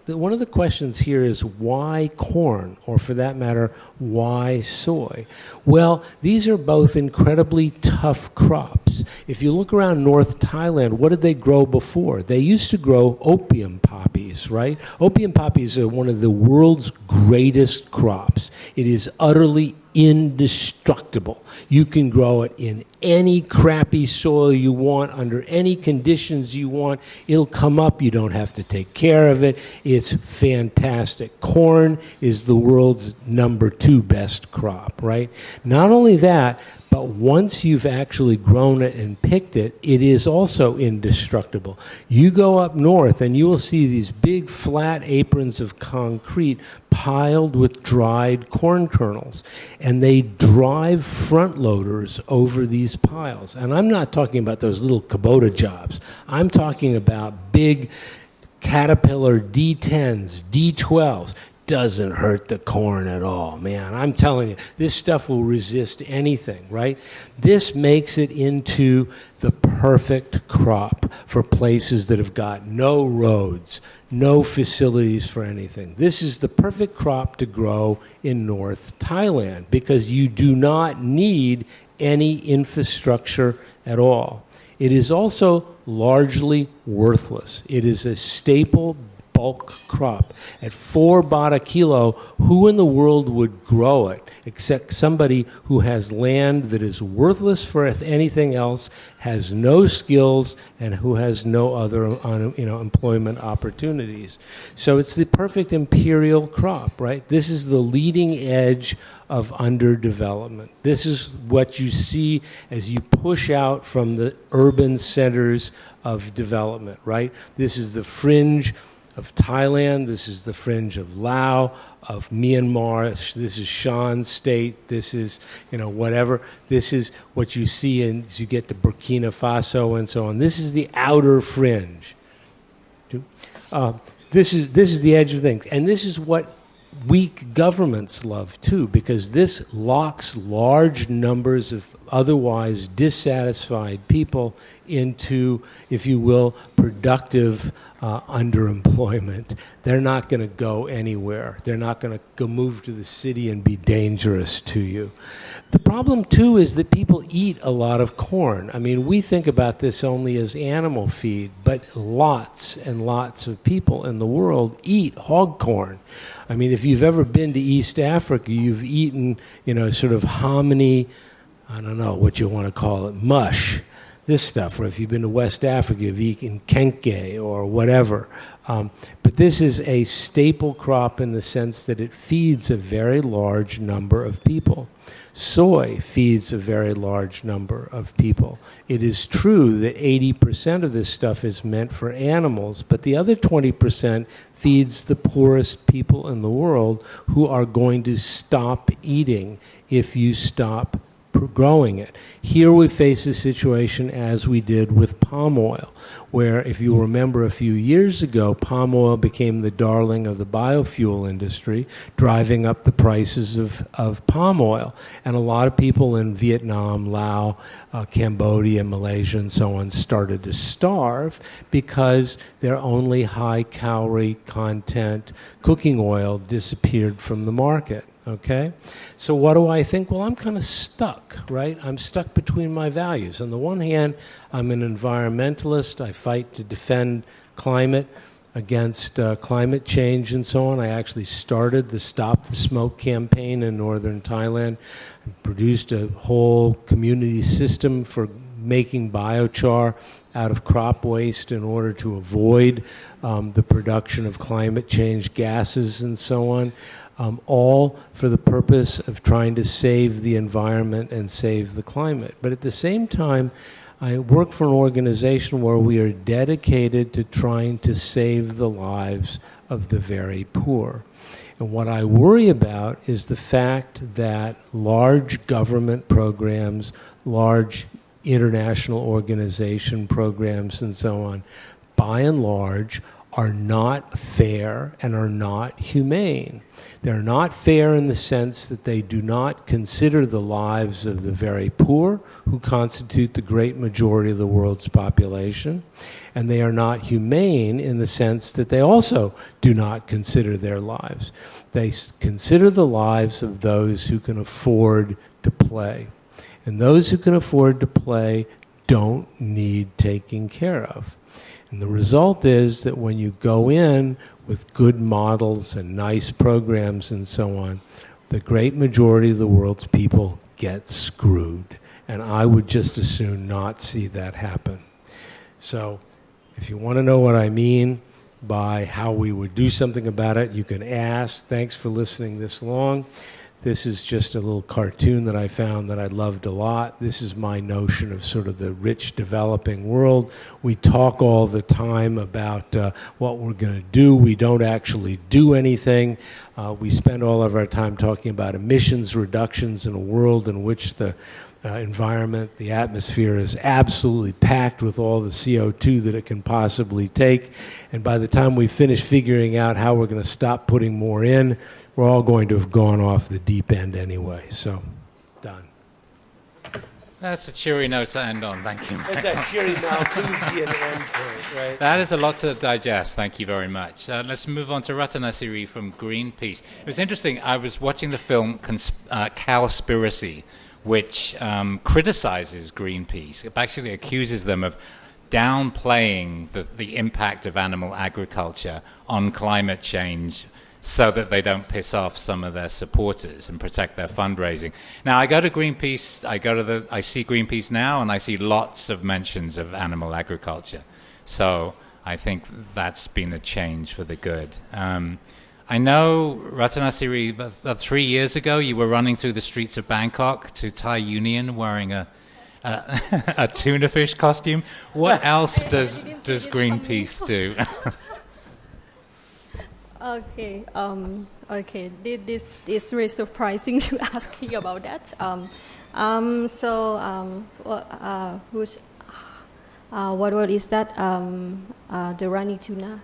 one of the questions here is why corn, or for that matter, why soy? Well, these are both incredibly tough crops. If you look around North Thailand, what did they grow before? They used to grow opium poppies, right? Opium poppies are one of the world's greatest crops. It is utterly indestructible. You can grow it in any crappy soil you want, under any conditions you want. It'll come up. You don't have to take care of it. It's fantastic. Corn is the world's #2 best crop, right? Not only that, but once you've actually grown it and picked it, it is also indestructible. You go up north and you will see these big flat aprons of concrete piled with dried corn kernels. And they drive front loaders over these piles. And I'm not talking about those little Kubota jobs. I'm talking about big Caterpillar D10s, D12s. Doesn't hurt the corn at all, man. I'm telling you, this stuff will resist anything, right? This makes it into the perfect crop for places that have got no roads, no facilities for anything. This is the perfect crop to grow in North Thailand because you do not need any infrastructure at all. It is also largely worthless. It is a staple bulk crop. At 4 baht a kilo, who in the world would grow it except somebody who has land that is worthless for anything else, has no skills, and who has no other employment opportunities. So it's the perfect imperial crop, right? This is the leading edge of underdevelopment. This is what you see as you push out from the urban centers of development, right? This is the fringe of Thailand, this is the fringe of Laos, of Myanmar, this is Shan State, this is, whatever. This is what you see as you get to Burkina Faso and so on. This is the outer fringe. This is the edge of things. And this is what weak governments love too, because this locks large numbers of otherwise dissatisfied people into, if you will, productive underemployment. They're not going to go anywhere. They're not going to go move to the city and be dangerous to you. The problem too is that people eat a lot of corn. I mean, we think about this only as animal feed, but lots and lots of people in the world eat hog corn. I mean, if you've ever been to East Africa, you've eaten, sort of hominy, I don't know what you want to call it, mush, this stuff. Or if you've been to West Africa, you've eaten kenke or whatever. But this is a staple crop in the sense that it feeds a very large number of people. Soy feeds a very large number of people. It is true that 80% of this stuff is meant for animals, but the other 20% feeds the poorest people in the world who are going to stop eating if you stop growing it. Here we face a situation as we did with palm oil, where if you remember a few years ago, palm oil became the darling of the biofuel industry, driving up the prices of palm oil. And a lot of people in Vietnam, Laos, Cambodia, Malaysia, and so on started to starve because their only high-calorie content cooking oil disappeared from the market. Okay? So what do I think? Well, I'm kind of stuck, right? I'm stuck between my values. On the one hand, I'm an environmentalist. I fight to defend climate against climate change and so on. I actually started the Stop the Smoke campaign in northern Thailand. I produced a whole community system for making biochar out of crop waste in order to avoid the production of climate change gases and so on. All for the purpose of trying to save the environment and save the climate. But at the same time, I work for an organization where we are dedicated to trying to save the lives of the very poor. And what I worry about is the fact that large government programs, large international organization programs and so on, by and large, are not fair and are not humane. They're not fair in the sense that they do not consider the lives of the very poor, who constitute the great majority of the world's population, and they are not humane in the sense that they also do not consider their lives. They consider the lives of those who can afford to play. And those who can afford to play don't need taking care of. And the result is that when you go in with good models and nice programs and so on, the great majority of the world's people get screwed. And I would just as soon not see that happen. So if you want to know what I mean by how we would do something about it, you can ask. Thanks for listening this long. This is just a little cartoon that I found that I loved a lot. This is my notion of sort of the rich developing world. We talk all the time about what we're going to do. We don't actually do anything. We spend all of our time talking about emissions reductions in a world in which the environment, the atmosphere is absolutely packed with all the CO2 that it can possibly take. And by the time we finish figuring out how we're going to stop putting more in, we're all going to have gone off the deep end anyway. So, done. That's a cheery note to end on. Thank you. That's a cheery Malthusian end point, right? That is a lot to digest. Thank you very much. Let's move on to Ratanasiri from Greenpeace. It was interesting. I was watching the film Cowspiracy, which criticizes Greenpeace. It actually accuses them of downplaying the impact of animal agriculture on climate change so that they don't piss off some of their supporters and protect their fundraising. Now, I go to Greenpeace, I see Greenpeace now, and I see lots of mentions of animal agriculture. So I think that's been a change for the good. I know, Ratanasiri, about 3 years ago, you were running through the streets of Bangkok to Thai Union wearing a tuna fish costume. What else does Greenpeace do? Okay. Okay. This is really surprising to ask me about that. What word is that? The runny tuna.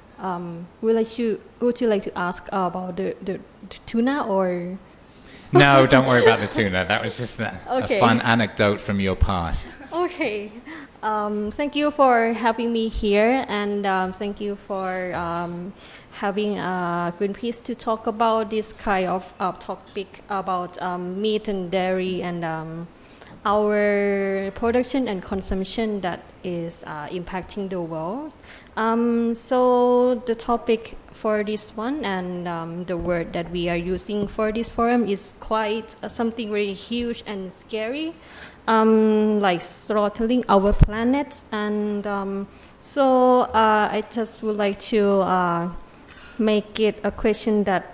Would you like to ask about the tuna or? No, don't worry about the tuna. That was just a Okay. fun anecdote from your past. Okay. Thank you for having me here, and thank you for having Greenpeace to talk about this kind of topic about meat and dairy and our production and consumption that is impacting the world. So the topic for this one and the word that we are using for this forum is quite something very huge and scary, like slaughtering our planet. And so I just would like to make it a question that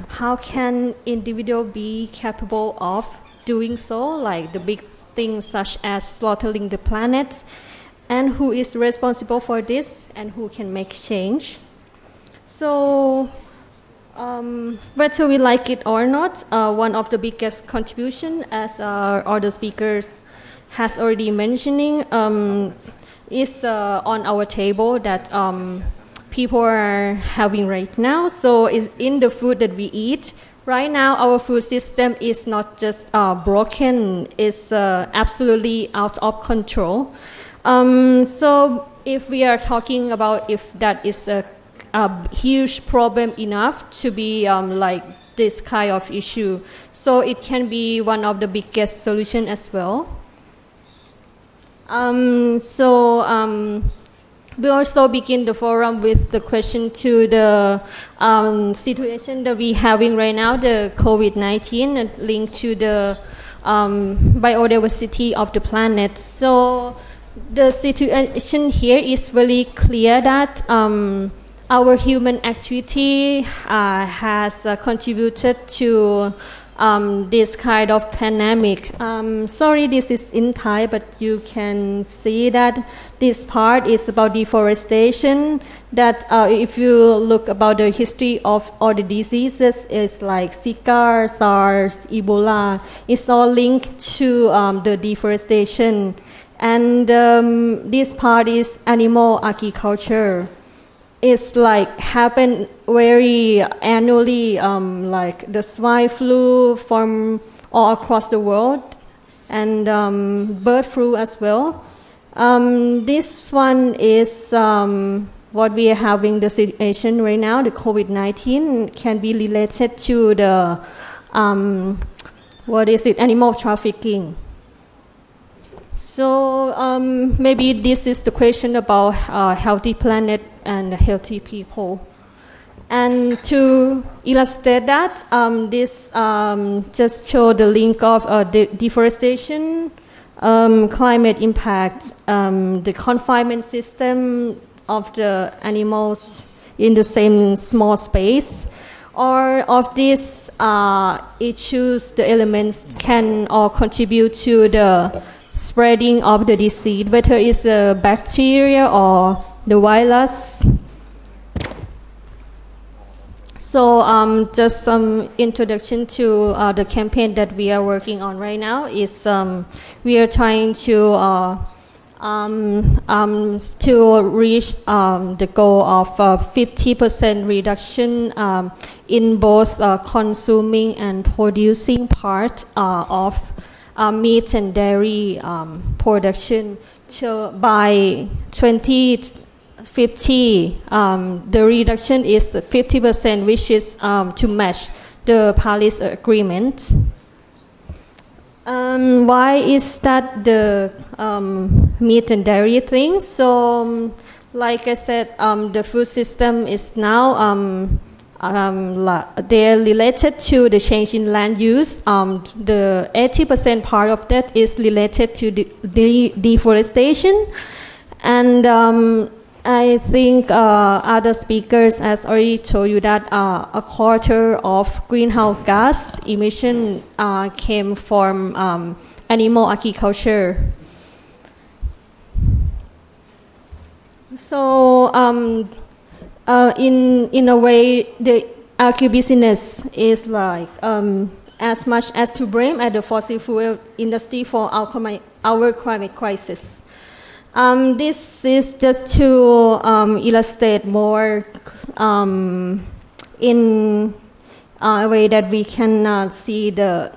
how can individual be capable of doing so, like the big things such as slaughtering the planet, and who is responsible for this and who can make change. So whether we like it or not, one of the biggest contribution, as other speakers has already mentioning, is on our table that people are having right now. So it's in the food that we eat. Right now, our food system is not just broken, it's absolutely out of control. So if we are talking about if that is a huge problem enough to be like this kind of issue, so it can be one of the biggest solution as well. We also begin the forum with the question to the situation that we're having right now, the COVID-19, linked to the biodiversity of the planet. So the situation here is really clear that our human activity has contributed to this kind of pandemic. Sorry, this is in Thai, but you can see that this part is about deforestation. That if you look about the history of all the diseases, it's like Zika, SARS, Ebola. It's all linked to the deforestation. And this part is animal agriculture. it's like happen very annually, like the swine flu from all across the world, and bird flu as well. This one is what we are having the situation right now. The COVID-19 can be related to the animal trafficking. So maybe this is the question about healthy planet and healthy people. And to illustrate that, this just show the link of deforestation, climate impact, the confinement system of the animals in the same small space. Or of these issues, the elements can all contribute to the spreading of the disease, whether it's a bacteria or the virus. So just some introduction to the campaign that we are working on right now is we are trying to reach the goal of 50% reduction in both consuming and producing part of meat and dairy production. So by 2050, the reduction is 50%, which is to match the Paris Agreement. Why is that the meat and dairy thing? So, like I said, the food system is now they're related to the change in land use. The 80% part of that is related to the deforestation, and I think other speakers has already told you that a quarter of greenhouse gas emission came from animal agriculture. So in a way, the agribusiness is like as much as to blame at the fossil fuel industry for our climate crisis. This is just to illustrate more in a way that we can see the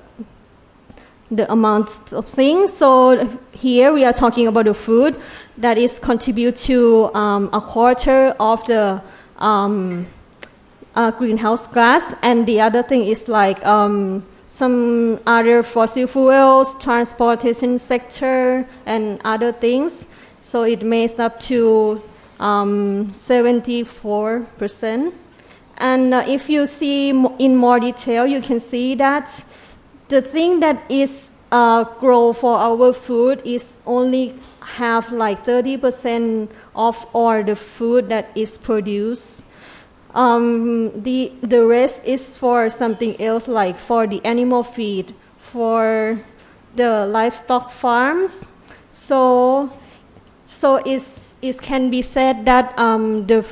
amount of things. So here we are talking about the food that is contribute to a quarter of the greenhouse gas, and the other thing is like some other fossil fuels, transportation sector, and other things. So it makes up to 74%. And if you see in more detail, you can see that the thing that is grow for our food is only have like 30% of all the food that is produced. The rest is for something else, like for the animal feed, for the livestock farms. So it can be said that the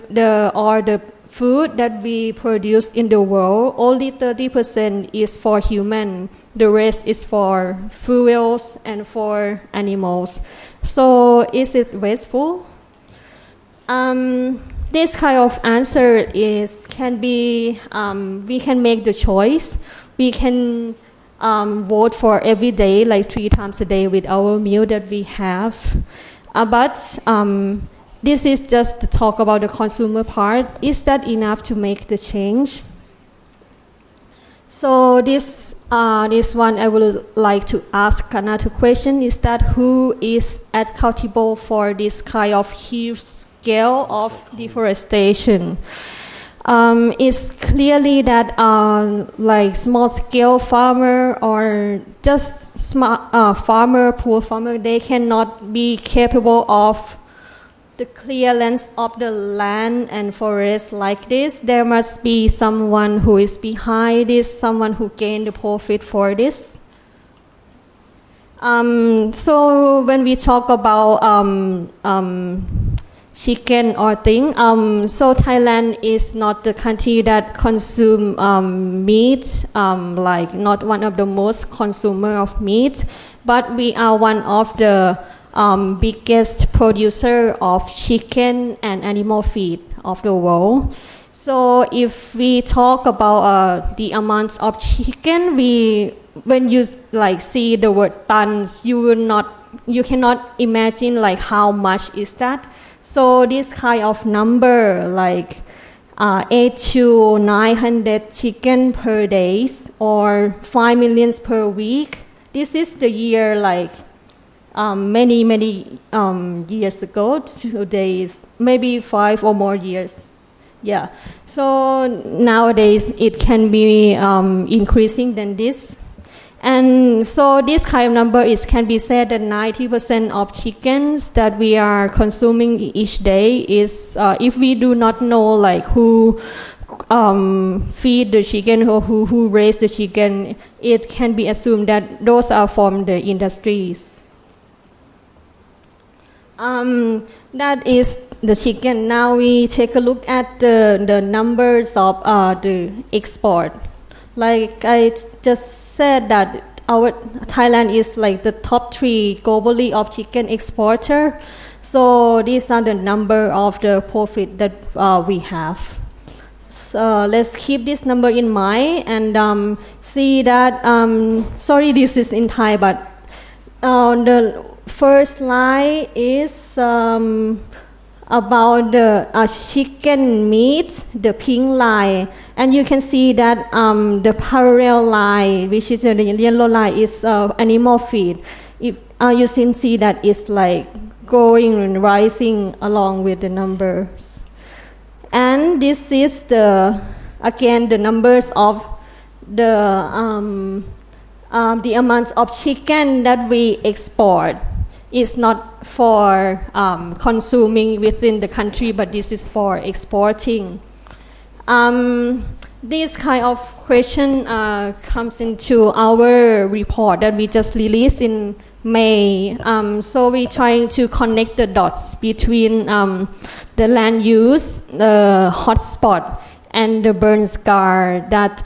food that we produce in the world, only 30% is for human. The rest is for fuels and for animals. So is it wasteful? This kind of answer can be, we can make the choice. We can vote for every day, like 3 times a day with our meal that we have. But this is just to talk about the consumer part. Is that enough to make the change? So this one I would like to ask another question, is that who is accountable for this kind of huge scale of deforestation? It's clearly that like small scale farmer or just poor farmer, they cannot be capable of the clearance of the land and forest like this. There must be someone who is behind this, someone who gained the profit for this. So when we talk about chicken or thing, so Thailand is not the country that consume meat, like not one of the most consumer of meat, but we are one of the biggest producer of chicken and animal feed of the world. So if we talk about the amounts of chicken, when you like see the word tons, you cannot imagine like how much is that. So this kind of number like 8 to 900 chicken per day or 5 million per week. This is the year like many years ago. Today is maybe 5 or more years. Yeah. So nowadays it can be increasing than this. And so this kind of number can be said that 90% of chickens that we are consuming each day is, if we do not know like who feed the chicken or who raise the chicken, it can be assumed that those are from the industries. That is the chicken. Now we take a look at the numbers of the export. Like I just said that our Thailand is like the top 3 globally of chicken exporter. So these are the number of the profit that we have. So let's keep this number in mind and see that, sorry this is in Thai, but the first line is about the chicken meat, the pink line. And you can see that the parallel line, which is the yellow line, is animal feed. You can see that it's like going and rising along with the numbers. And this is again the numbers of the amounts of chicken that we export. It's not for consuming within the country, but this is for exporting. This kind of question comes into our report that we just released in May. So we're trying to connect the dots between the land use, the hotspot, and the burn scar that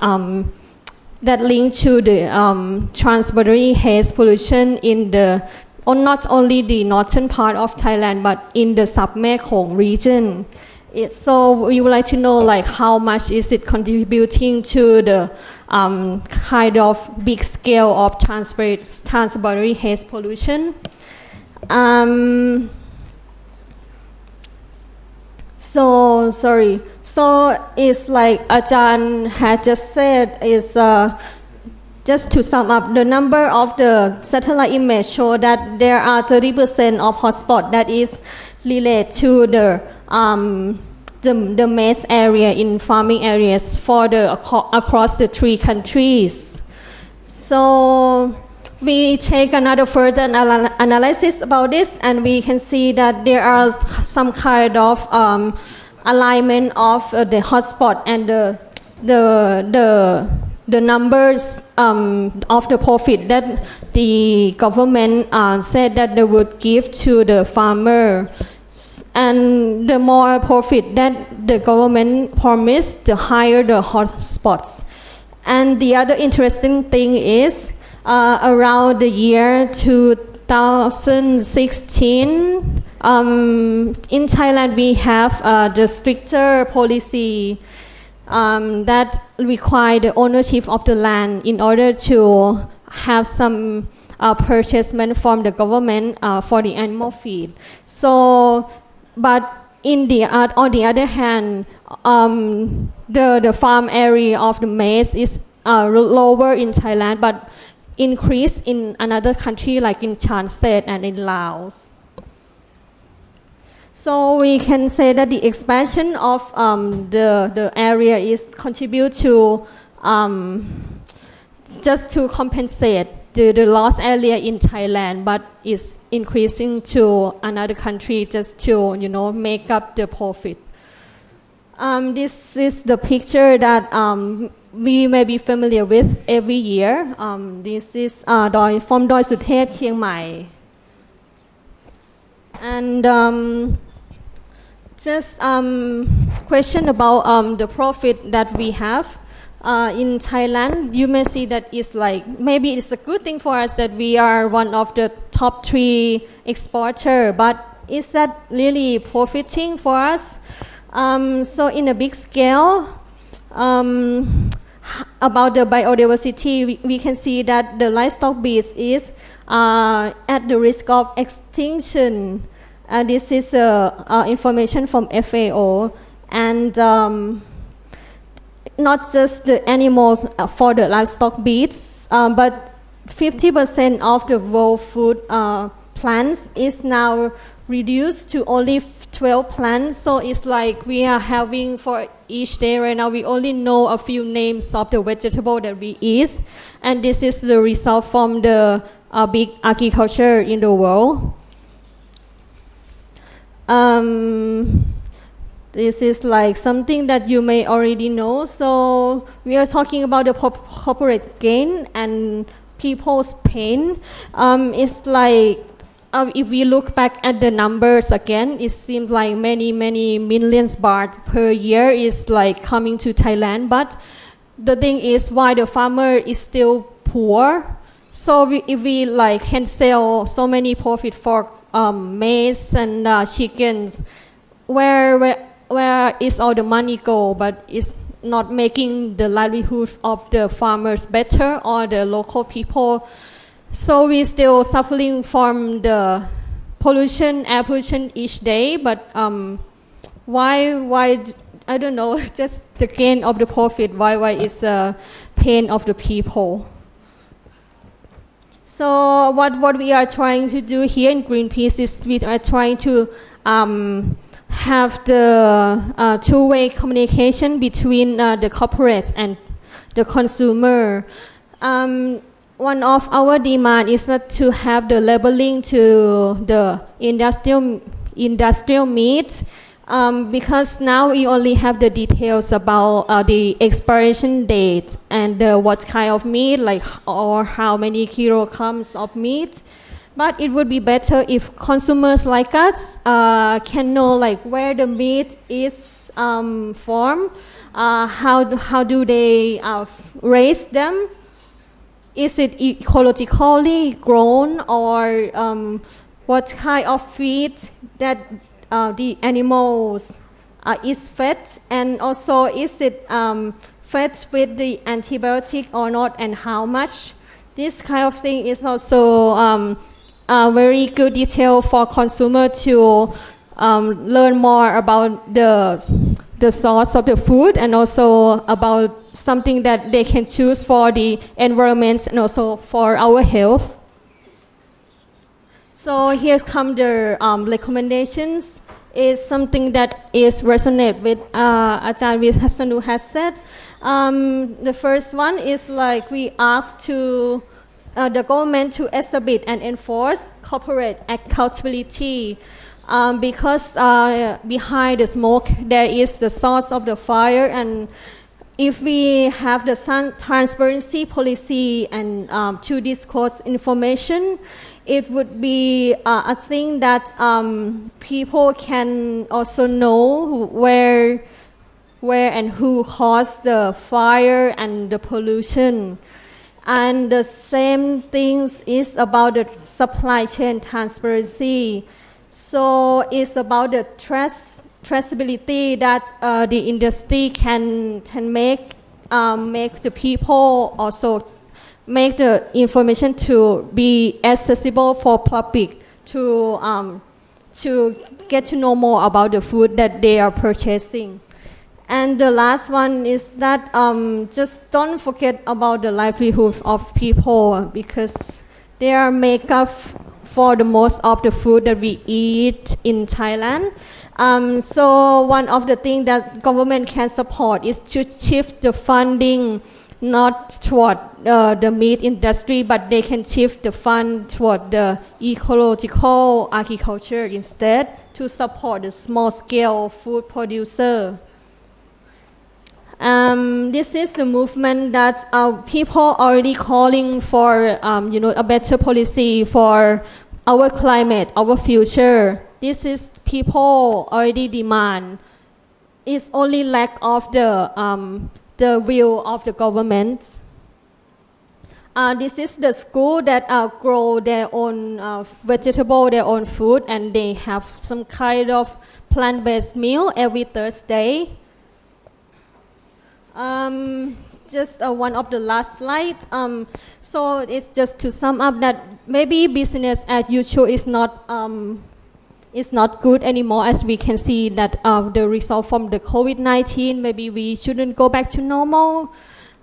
link to the transboundary haze pollution in not only the northern part of Thailand, but in the Sub-Mekong region. So we would like to know like how much is it contributing to the kind of big scale of transboundary haze pollution. So it's like Ajahn had just said is just to sum up, the number of the satellite image show that there are 30% of hotspot that is related to the maize area in farming areas for across the 3 countries. So we take another further analysis about this, and we can see that there are some kind of alignment of the hotspot and the numbers of the profit that the government said that they would give to the farmer. And the more profit that the government promised, the higher the hotspots. And the other interesting thing is around the year 2016, in Thailand we have the stricter policy that require the ownership of the land in order to have some purchasement from the government for the animal feed. So, but on the other hand, the farm area of the maize is lower in Thailand, but increase in another country like in Chan State and in Laos. So we can say that the expansion of the area is contribute to just to compensate the lost area in Thailand, but is increasing to another country just to make up the profit. This is the picture that we may be familiar with every year. This is from Doi Suthep, Chiang Mai. And just question about the profit that we have in Thailand. You may see that it's like, maybe it's a good thing for us that we are one of the top 3 exporter, but is that really profiting for us? So in a big scale, about the biodiversity, we can see that the livestock beast is at the risk of extinction. This is information from FAO, and not just the animals for the livestock beasts, but 50% of the world food plants is now reduced to only 12 plants. So it's like we are having for each day right now, we only know a few names of the vegetable that we eat. And this is the result from the big agriculture in the world. This is like something that you may already know. So we are talking about the corporate gain and people's pain. It's like if we look back at the numbers again, it seems like many millions baht per year is like coming to Thailand. But the thing is, why the farmer is still poor. So if we like can sell so many profit for maize and chickens, where is all the money go? But it's not making the livelihood of the farmers better or the local people. So we're still suffering from the pollution, air pollution each day. But why? I don't know. Just the gain of the profit. Why is the pain of the people? So what we are trying to do here in Greenpeace is we are trying to have the two-way communication between the corporates and the consumer. One of our demand is not to have the labeling to the industrial meat, because now we only have the details about the expiration date and what kind of meat, like or how many kilograms of meat. But it would be better if consumers like us can know like where the meat is from, how do they raise them. Is it ecologically grown, or what kind of feed that the animals is fed, and also is it fed with the antibiotic or not, and how much? This kind of thing is also a very good detail for consumer to learn more about the source of the food, and also about something that they can choose for the environment and also for our health. So here come the recommendations. Is something that is resonate with Ajahn Hasanu has said. The first one is like we ask to the government to establish and enforce corporate accountability. Because behind the smoke there is the source of the fire, and if we have the transparency policy and to disclose information, it would be a thing that people can also know where and who caused the fire and the pollution. And the same things is about the supply chain transparency. So it's about the traceability that the industry can make the people also make the information to be accessible for public to get to know more about the food that they are purchasing. And the last one is that just don't forget about the livelihood of people, because they are make up for the most of the food that we eat in Thailand. So one of the things that government can support is to shift the funding not toward the meat industry, but they can shift the fund toward the ecological agriculture instead to support the small-scale food producer. This is the movement that people are already calling for, a better policy for our climate, our future. This is people already demand. It's only lack of the will of the government. This is the school that grow their own vegetable, their own food, and they have some kind of plant-based meal every Thursday. Just one of the last slides. So it's just to sum up that maybe business as usual is not good anymore, as we can see that the result from the COVID-19. Maybe we shouldn't go back to normal.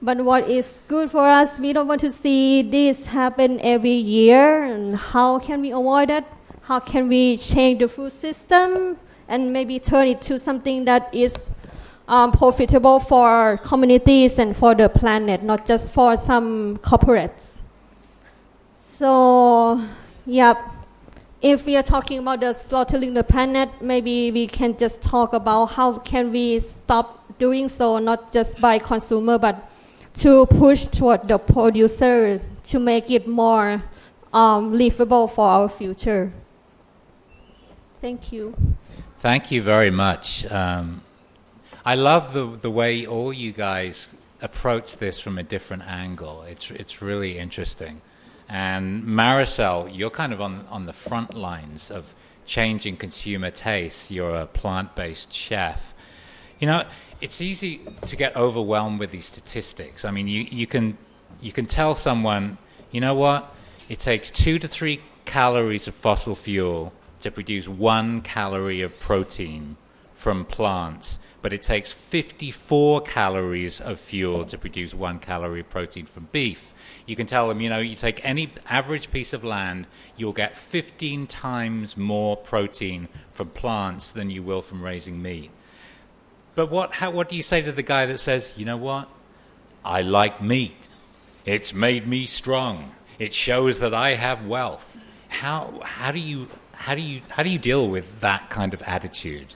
But what is good for us, we don't want to see this happen every year. And how can we avoid that? How can we change the food system and maybe turn it to something that is profitable for communities and for the planet, not just for some corporates? So, yeah, if we are talking about the slaughtering the planet, maybe we can just talk about how can we stop doing so, not just by consumer, but to push toward the producer to make it more livable for our future. Thank you. Thank you very much. I love the way all you guys approach this from a different angle. It's really interesting. And Maricel, you're kind of on the front lines of changing consumer tastes. You're a plant-based chef. You know, it's easy to get overwhelmed with these statistics. I mean, you can tell someone, you know what, it takes 2 to 3 calories of fossil fuel to produce 1 calorie of protein from plants, but it takes 54 calories of fuel to produce 1 calorie of protein from beef. You can tell them, you know, you take any average piece of land, you'll get 15 times more protein from plants than you will from raising meat. But what do you say to the guy that says, you know what, I like meat. It's made me strong. It shows that I have wealth. How do you deal with that kind of attitude?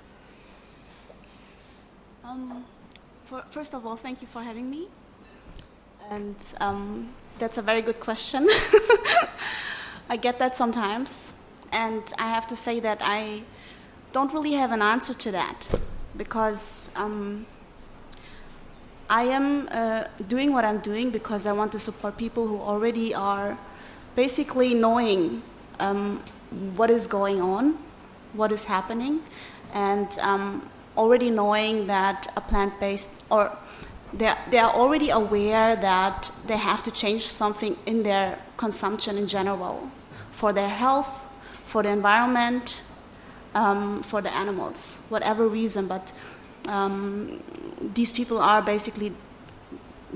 First of all, thank you for having me. And that's a very good question. I get that sometimes. And I have to say that I don't really have an answer to that, because I am doing what I'm doing because I want to support people who already are basically knowing what is going on, what is happening, and already knowing that a plant-based, or they are already aware that they have to change something in their consumption in general, for their health, for the environment, for the animals, whatever reason. But these people are basically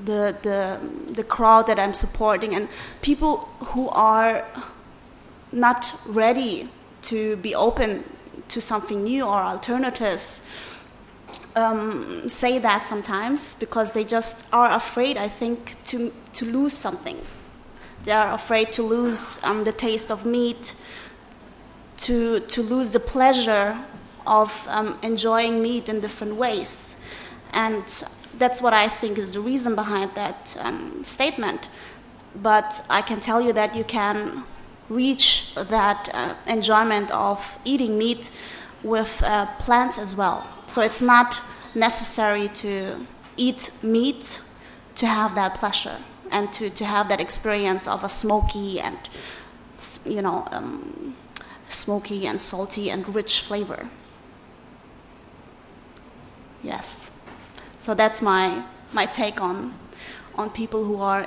the crowd that I'm supporting, and people who are not ready to be open to something new or alternatives say that sometimes because they just are afraid, I think, to lose something. They are afraid to lose the taste of meat, to lose the pleasure of enjoying meat in different ways. And that's what I think is the reason behind that statement. But I can tell you that you can reach that enjoyment of eating meat with plants as well. So it's not necessary to eat meat to have that pleasure and to have that experience of a smoky and, smoky and salty and rich flavor. Yes. So that's my take on people who are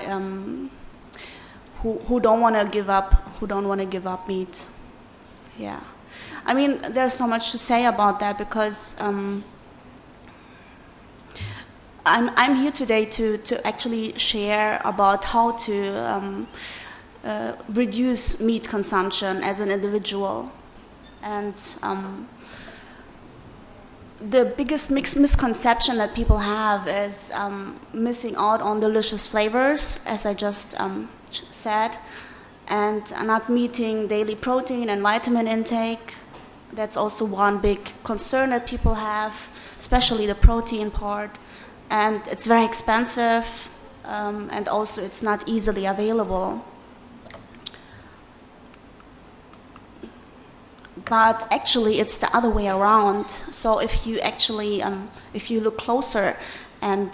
who don't want to give up meat. Yeah. I mean, there's so much to say about that because I'm here today to actually share about how to reduce meat consumption as an individual. And the biggest misconception that people have is missing out on delicious flavors, as I just said, and not meeting daily protein and vitamin intake. That's also one big concern that people have, especially the protein part. And it's very expensive, and also it's not easily available. But actually, it's the other way around. So if you actually, if you look closer and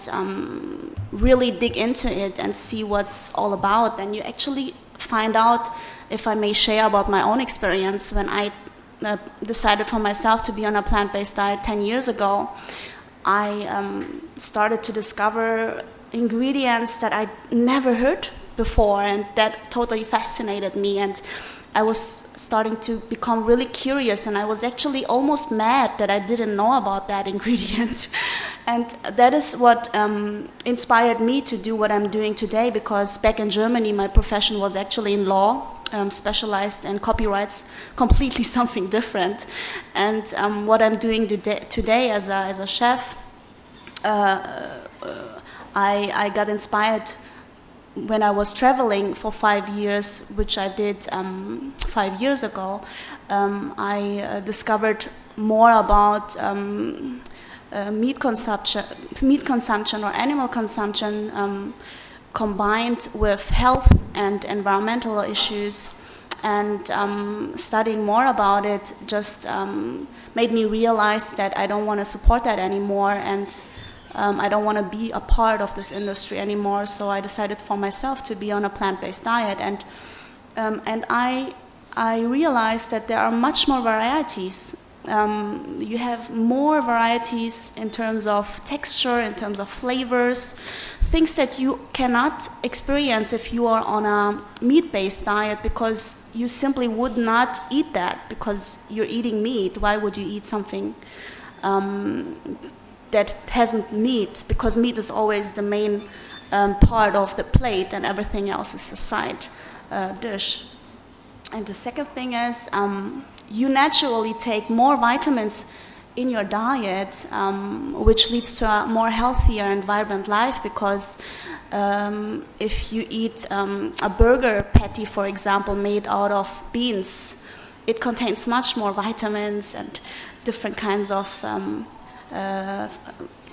really dig into it and see what's all about, then you actually find out, if I may share about my own experience, when I decided for myself to be on a plant-based diet 10 years ago, I started to discover ingredients that I'd never heard before, and that totally fascinated me. And I was starting to become really curious, and I was actually almost mad that I didn't know about that ingredient. And that is what inspired me to do what I'm doing today, because back in Germany, my profession was actually in law, specialized in copyrights, completely something different. And what I'm doing today as a chef, I got inspired when I was traveling for 5 years, which I did 5 years ago. I discovered more about meat consumption or animal consumption combined with health and environmental issues, and studying more about it just made me realize that I don't want to support that anymore, and I don't want to be a part of this industry anymore. So I decided for myself to be on a plant-based diet, and I realized that there are much more varieties. You have more varieties in terms of texture, in terms of flavors, things that you cannot experience if you are on a meat-based diet, because you simply would not eat that, because you're eating meat. Why would you eat something that hasn't meat? Because meat is always the main part of the plate, and everything else is a side dish. And the second thing is, you naturally take more vitamins in your diet, which leads to a more healthier and vibrant life, because if you eat a burger patty, for example, made out of beans, it contains much more vitamins and different kinds of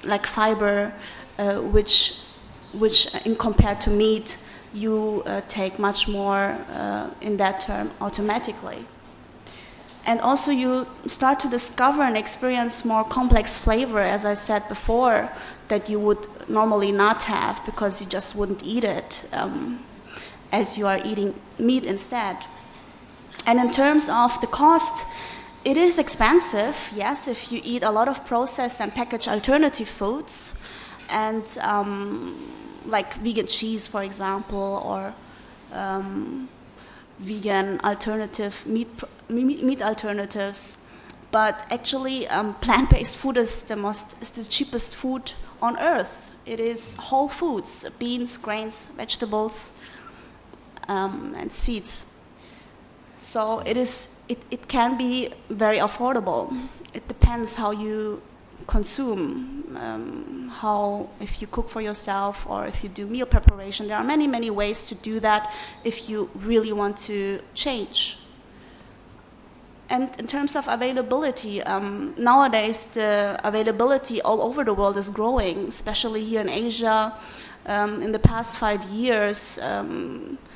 like fiber, which in compared to meat, you take much more in that term automatically. And also you start to discover and experience more complex flavor, as I said before, that you would normally not have, because you just wouldn't eat it as you are eating meat instead. And in terms of the cost, it is expensive, yes, if you eat a lot of processed and packaged alternative foods, and like vegan cheese, for example, or vegan alternative meat alternatives. But actually, plant-based food is the cheapest food on earth. It is whole foods: beans, grains, vegetables, and seeds. So it can be very affordable. It depends how you consume, if you cook for yourself or if you do meal preparation. There are many ways to do that if you really want to change. And in terms of availability, nowadays the availability all over the world is growing, especially here in Asia. In the past 5 years,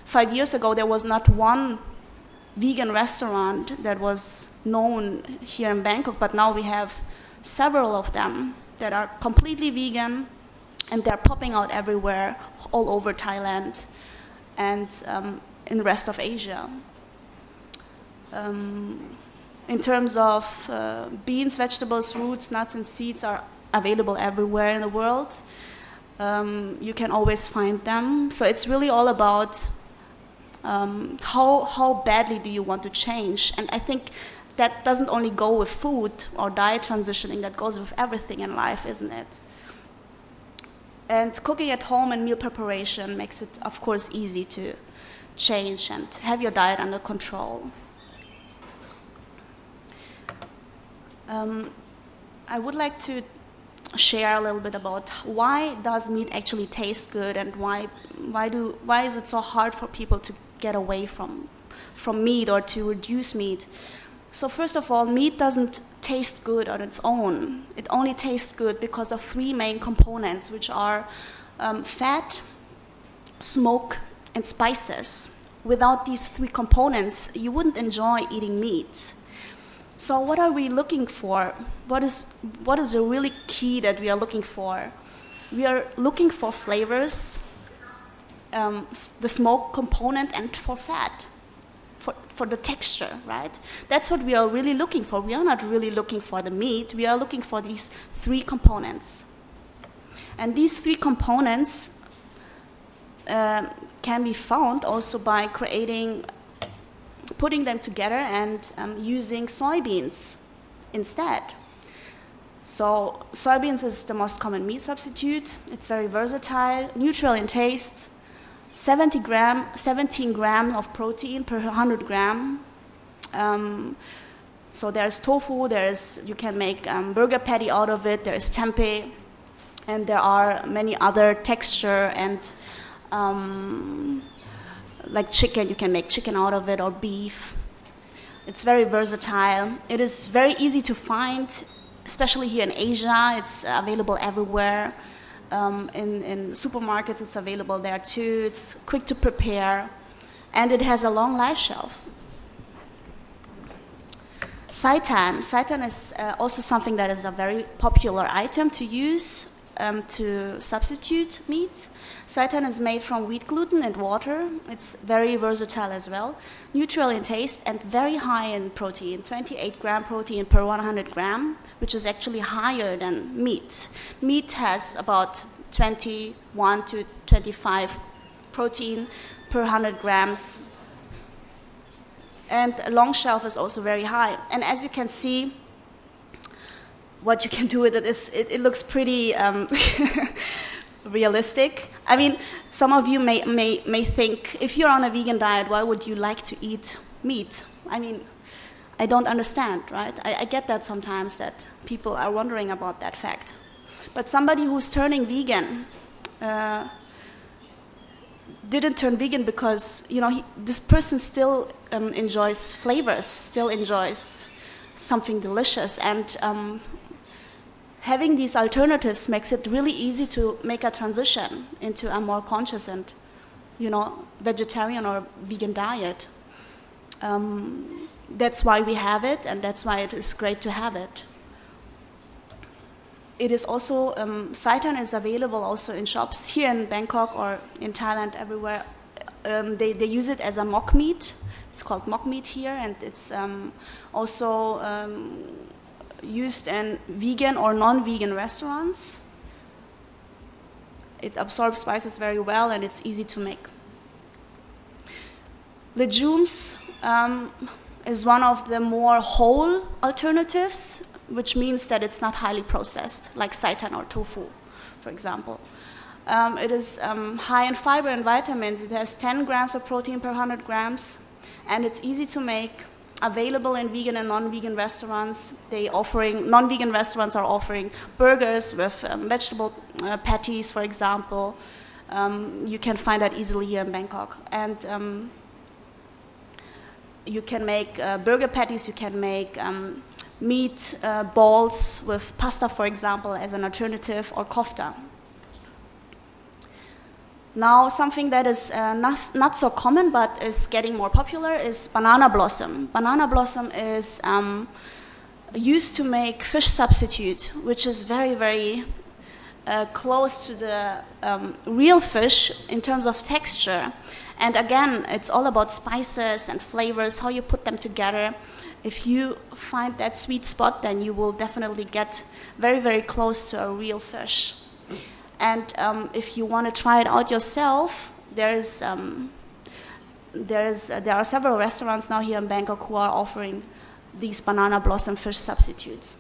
5 years ago there was not one vegan restaurant that was known here in Bangkok, but now we have several of them that are completely vegan, and they're popping out everywhere, all over Thailand and in the rest of Asia. In terms of beans, vegetables, roots, nuts, and seeds are available everywhere in the world. You can always find them. So it's really all about how badly do you want to change. And I think that doesn't only go with food or diet transitioning, that goes with everything in life, isn't it? And cooking at home and meal preparation makes it, of course, easy to change and have your diet under control. I would like to share a little bit about why does meat actually taste good, and why is it so hard for people to get away from meat or to reduce meat. So first of all, meat doesn't taste good on its own. It only tastes good because of 3 main components, which are fat, smoke, and spices. Without these 3 components, you wouldn't enjoy eating meat. So what are we looking for? What is the really key that we are looking for? we are looking for flavors, the smoke component, and for fat, for the texture, right? That's what we are really looking for. We are not really looking for the meat. We are looking for these 3 components. And these 3 components can be found also by putting them together and using soybeans instead. So soybeans is the most common meat substitute. It's very versatile, neutral in taste, 17 grams of protein per 100 gram. So there's tofu, you can make burger patty out of it, there's tempeh, and there are many other texture and like chicken, you can make chicken out of it, or beef. It's very versatile. It is very easy to find, especially here in Asia. It's available everywhere. In supermarkets, it's available there too. It's quick to prepare, and it has a long life shelf. Seitan. Seitan is also something that is a very popular item to use to substitute meat. Seitan is made from wheat gluten and water. It's very versatile as well, neutral in taste and very high in protein, 28 gram protein per 100 gram, which is actually higher than meat. Meat has about 21 to 25 protein per 100 grams. And long shelf is also very high. And as you can see, what you can do with it is, it looks pretty realistic. I mean, some of you may think, if you're on a vegan diet, why would you like to eat meat? I mean, I don't understand, right? I get that sometimes, that people are wondering about that fact. But somebody who's turning vegan didn't turn vegan because, this person still enjoys flavors, still enjoys something delicious, and having these alternatives makes it really easy to make a transition into a more conscious and, vegetarian or vegan diet. That's why we have it, and that's why it is great to have it. It is also, seitan is available also in shops here in Bangkok or in Thailand, everywhere. They use it as a mock meat. It's called mock meat here, and it's also used in vegan or non-vegan restaurants. It absorbs spices very well, and it's easy to make. Legumes is one of the more whole alternatives, which means that it's not highly processed, like seitan or tofu, for example. It is high in fiber and vitamins. It has 10 grams of protein per 100 grams, and it's easy to make, available in vegan and non-vegan restaurants. Non-vegan restaurants are offering burgers with vegetable patties, for example. You can find that easily here in Bangkok. And you can make burger patties, you can make meat balls with pasta, for example, as an alternative, or kofta. Now, something that is not so common but is getting more popular is banana blossom. Banana blossom is used to make fish substitute, which is very, very close to the real fish in terms of texture. And again, it's all about spices and flavors, how you put them together. If you find that sweet spot, then you will definitely get very, very close to a real fish. And if you want to try it out yourself, there are several restaurants now here in Bangkok who are offering these banana blossom fish substitutes.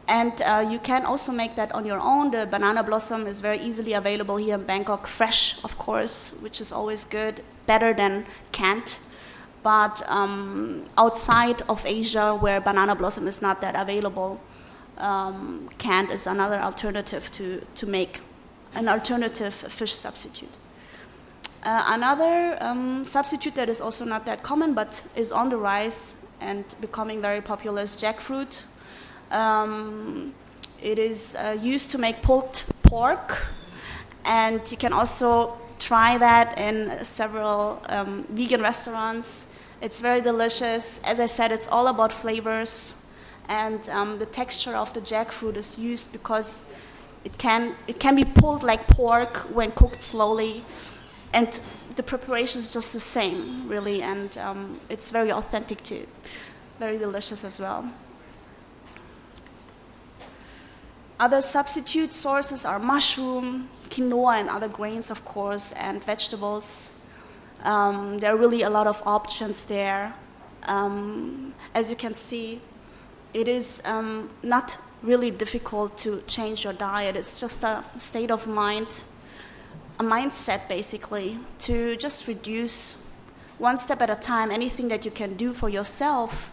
And you can also make that on your own. The banana blossom is very easily available here in Bangkok, fresh, of course, which is always good, better than canned. But outside of Asia, where banana blossom is not that available, canned is another alternative to make an alternative fish substitute. Another substitute that is also not that common but is on the rise and becoming very popular is jackfruit. It is used to make pulled pork, and you can also try that in several vegan restaurants. It's very delicious. As I said, it's all about flavors. And the texture of the jackfruit is used because it can be pulled like pork when cooked slowly, and the preparation is just the same, really, and it's very authentic too, very delicious as well. Other substitute sources are mushroom, quinoa, and other grains, of course, and vegetables. There are really a lot of options there. As you can see, it is not really difficult to change your diet. It's just a state of mind, a mindset basically, to just reduce one step at a time. Anything that you can do for yourself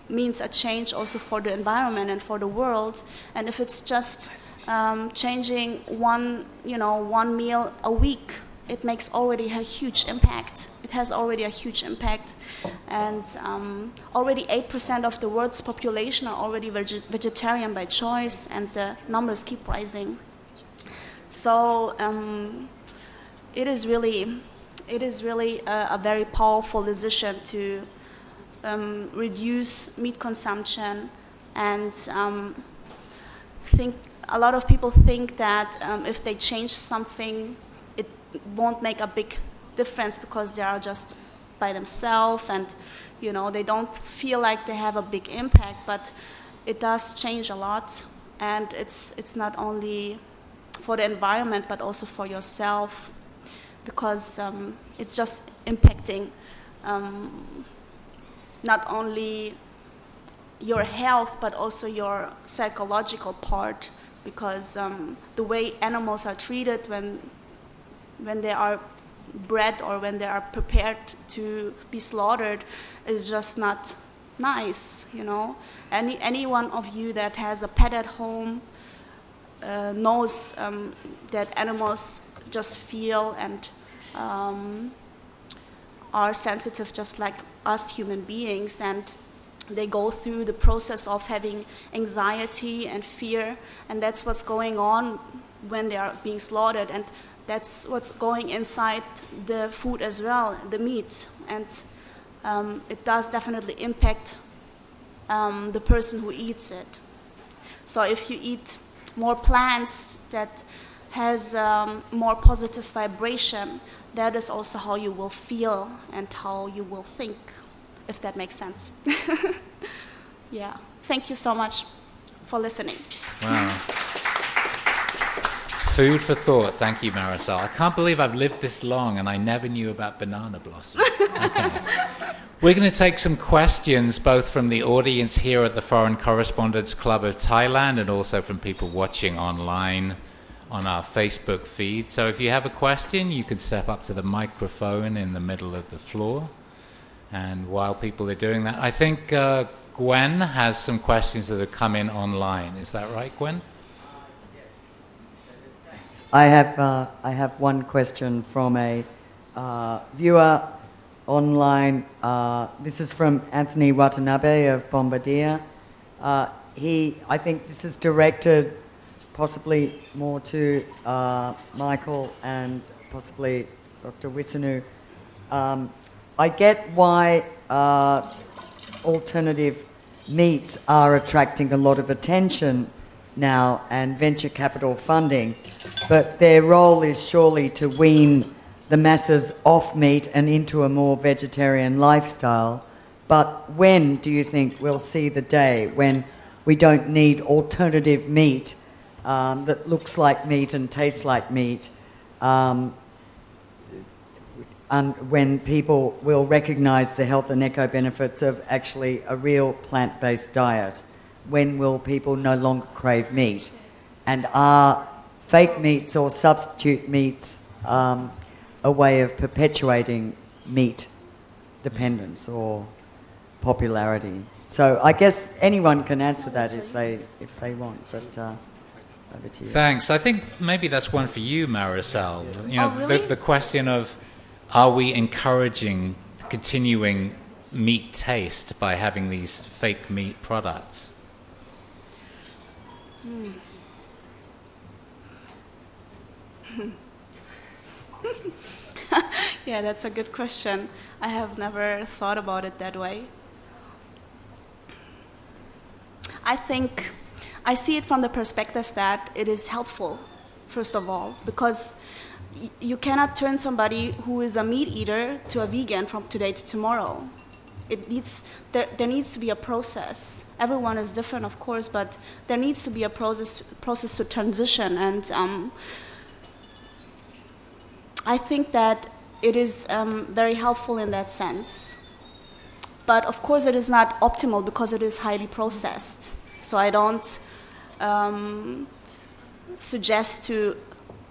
means a change also for the environment and for the world. And if it's just changing one meal a week, it makes already a huge impact. It has already a huge impact. And already 8% of the world's population are already vegetarian by choice, and the numbers keep rising. So it is really a very powerful decision to reduce meat consumption, and a lot of people think that if they change something, it won't make a big difference because they are just by themselves, and they don't feel like they have a big impact, but it does change a lot, and it's not only for the environment but also for yourself, because it's just impacting not only your health but also your psychological part, because the way animals are treated when they are bred or when they are prepared to be slaughtered is just not nice. Any one of you that has a pet at home knows that animals just feel and are sensitive just like us human beings, and they go through the process of having anxiety and fear, and that's what's going on when they are being slaughtered, and that's what's going inside the food as well, the meat, and it does definitely impact the person who eats it. So if you eat more plants that has more positive vibration, that is also how you will feel and how you will think, if that makes sense. Yeah. Thank you so much for listening. Wow. Food for thought. Thank you, Marisol. I can't believe I've lived this long and I never knew about banana blossom. Okay. We're going to take some questions both from the audience here at the Foreign Correspondents Club of Thailand and also from people watching online on our Facebook feed. So if you have a question, you can step up to the microphone in the middle of the floor. And while people are doing that, I think Gwen has some questions that have come in online. Is that right, Gwen? I have one question from a viewer online. This is from Anthony Watanabe of Bombardier. I think this is directed possibly more to Michael and possibly Dr. Wisanu. I get why alternative meats are attracting a lot of attention now and venture capital funding, but their role is surely to wean the masses off meat and into a more vegetarian lifestyle. But when do you think we'll see the day when we don't need alternative meat that looks like meat and tastes like meat, and when people will recognise the health and eco-benefits of actually a real plant-based diet? When will people no longer crave meat? And are fake meats or substitute meats a way of perpetuating meat dependence or popularity? So I guess anyone can answer that if they want, but over to you. Thanks. I think maybe that's one for you, Marisol. Really? The question of, are we encouraging continuing meat taste by having these fake meat products? Yeah, that's a good question. I have never thought about it that way. I think I see it from the perspective that it is helpful, first of all, because you cannot turn somebody who is a meat eater to a vegan from today to tomorrow. There needs to be a process. Everyone is different, of course, but there needs to be a process to transition. And I think that it is very helpful in that sense. But of course, it is not optimal because it is highly processed. So I don't suggest to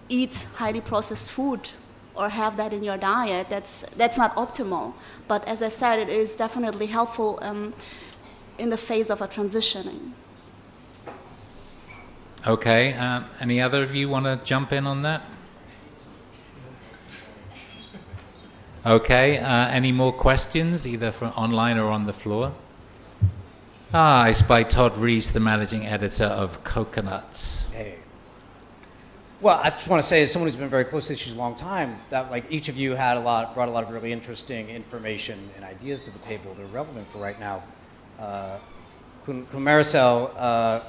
eat highly processed food or have that in your diet. That's not optimal. But as I said, it is definitely helpful in the phase of a transitioning. Okay, any other of you want to jump in on that? Okay, any more questions, either from online or on the floor? It's by Todd Rees, the managing editor of Coconuts. Hey. Well, I just want to say, as someone who's been very close to issues a long time, that like each of you brought a lot of really interesting information and ideas to the table that are relevant for right now. Kumaricel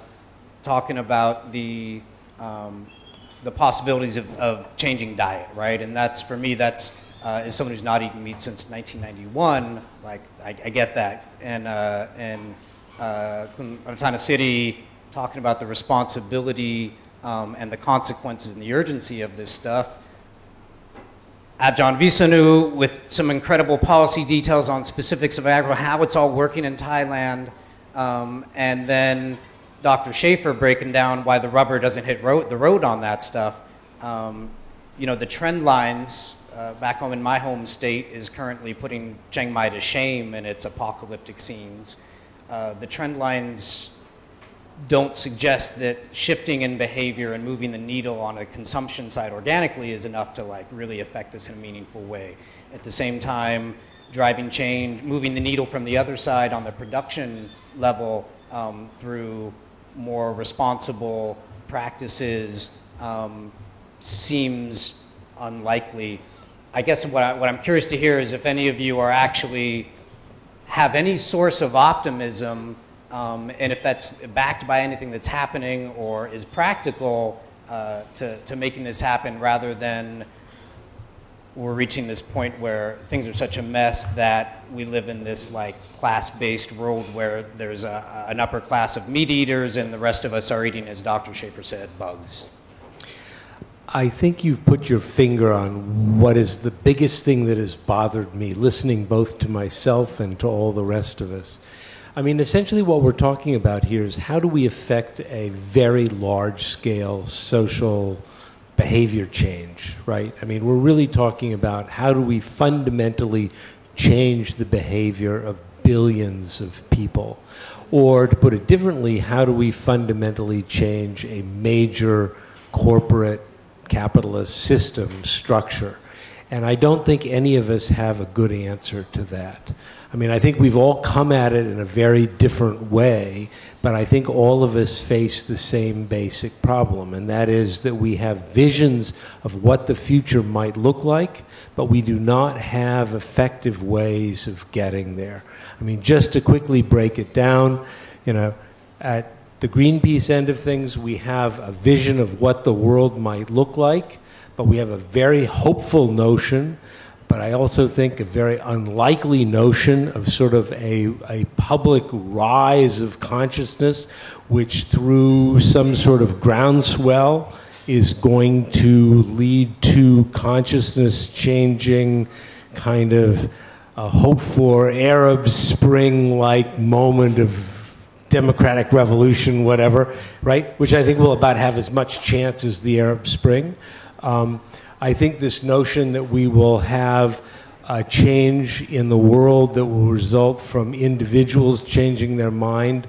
talking about the possibilities of changing diet, right? And that's, for me, as someone who's not eaten meat since 1991, like I get that. And Kun City talking about the responsibility and the consequences and the urgency of this stuff. Ajahn Visanu with some incredible policy details on specifics of how it's all working in Thailand. And then Dr. Schaefer breaking down why the rubber doesn't hit the road on that stuff. The trend lines back home in my home state is currently putting Chiang Mai to shame in its apocalyptic scenes. The trend lines don't suggest that shifting in behavior and moving the needle on a consumption side organically is enough to like really affect this in a meaningful way. At the same time, driving change, moving the needle from the other side on the production level through more responsible practices seems unlikely. I guess what I'm curious to hear is if any of you are actually have any source of optimism, and if that's backed by anything that's happening or is practical to making this happen, rather than we're reaching this point where things are such a mess that we live in this like class-based world where there's an upper class of meat eaters and the rest of us are eating, as Dr. Schaefer said, bugs. I think you've put your finger on what is the biggest thing that has bothered me, listening both to myself and to all the rest of us. I mean, essentially what we're talking about here is how do we affect a very large-scale social behavior change, right? I mean, we're really talking about how do we fundamentally change the behavior of billions of people? Or to put it differently, how do we fundamentally change a major corporate capitalist system structure? And I don't think any of us have a good answer to that. I mean, I think we've all come at it in a very different way, but I think all of us face the same basic problem, and that is that we have visions of what the future might look like, but we do not have effective ways of getting there. I mean, just to quickly break it down, at the Greenpeace end of things, we have a vision of what the world might look like, but we have a very hopeful notion, but I also think a very unlikely notion of sort of a public rise of consciousness, which through some sort of groundswell is going to lead to consciousness changing kind of a hope for Arab Spring-like moment of democratic revolution, whatever, right? Which I think will about have as much chance as the Arab Spring. I think this notion that we will have a change in the world that will result from individuals changing their mind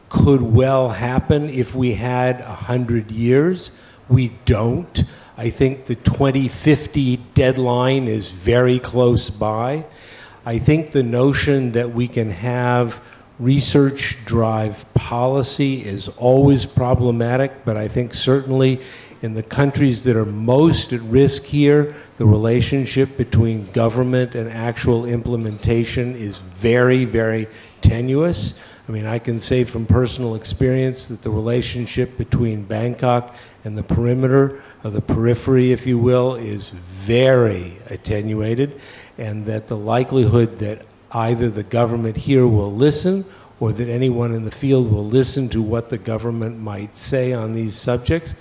could well happen if we had 100 years. We don't. I think the 2050 deadline is very close by. I think the notion that we can have research drive policy is always problematic, but I think certainly in the countries that are most at risk here, the relationship between government and actual implementation is very, very tenuous. I mean, I can say from personal experience that the relationship between Bangkok and the perimeter, of the periphery, if you will, is very attenuated, and that the likelihood that either the government here will listen or that anyone in the field will listen to what the government might say on these subjects,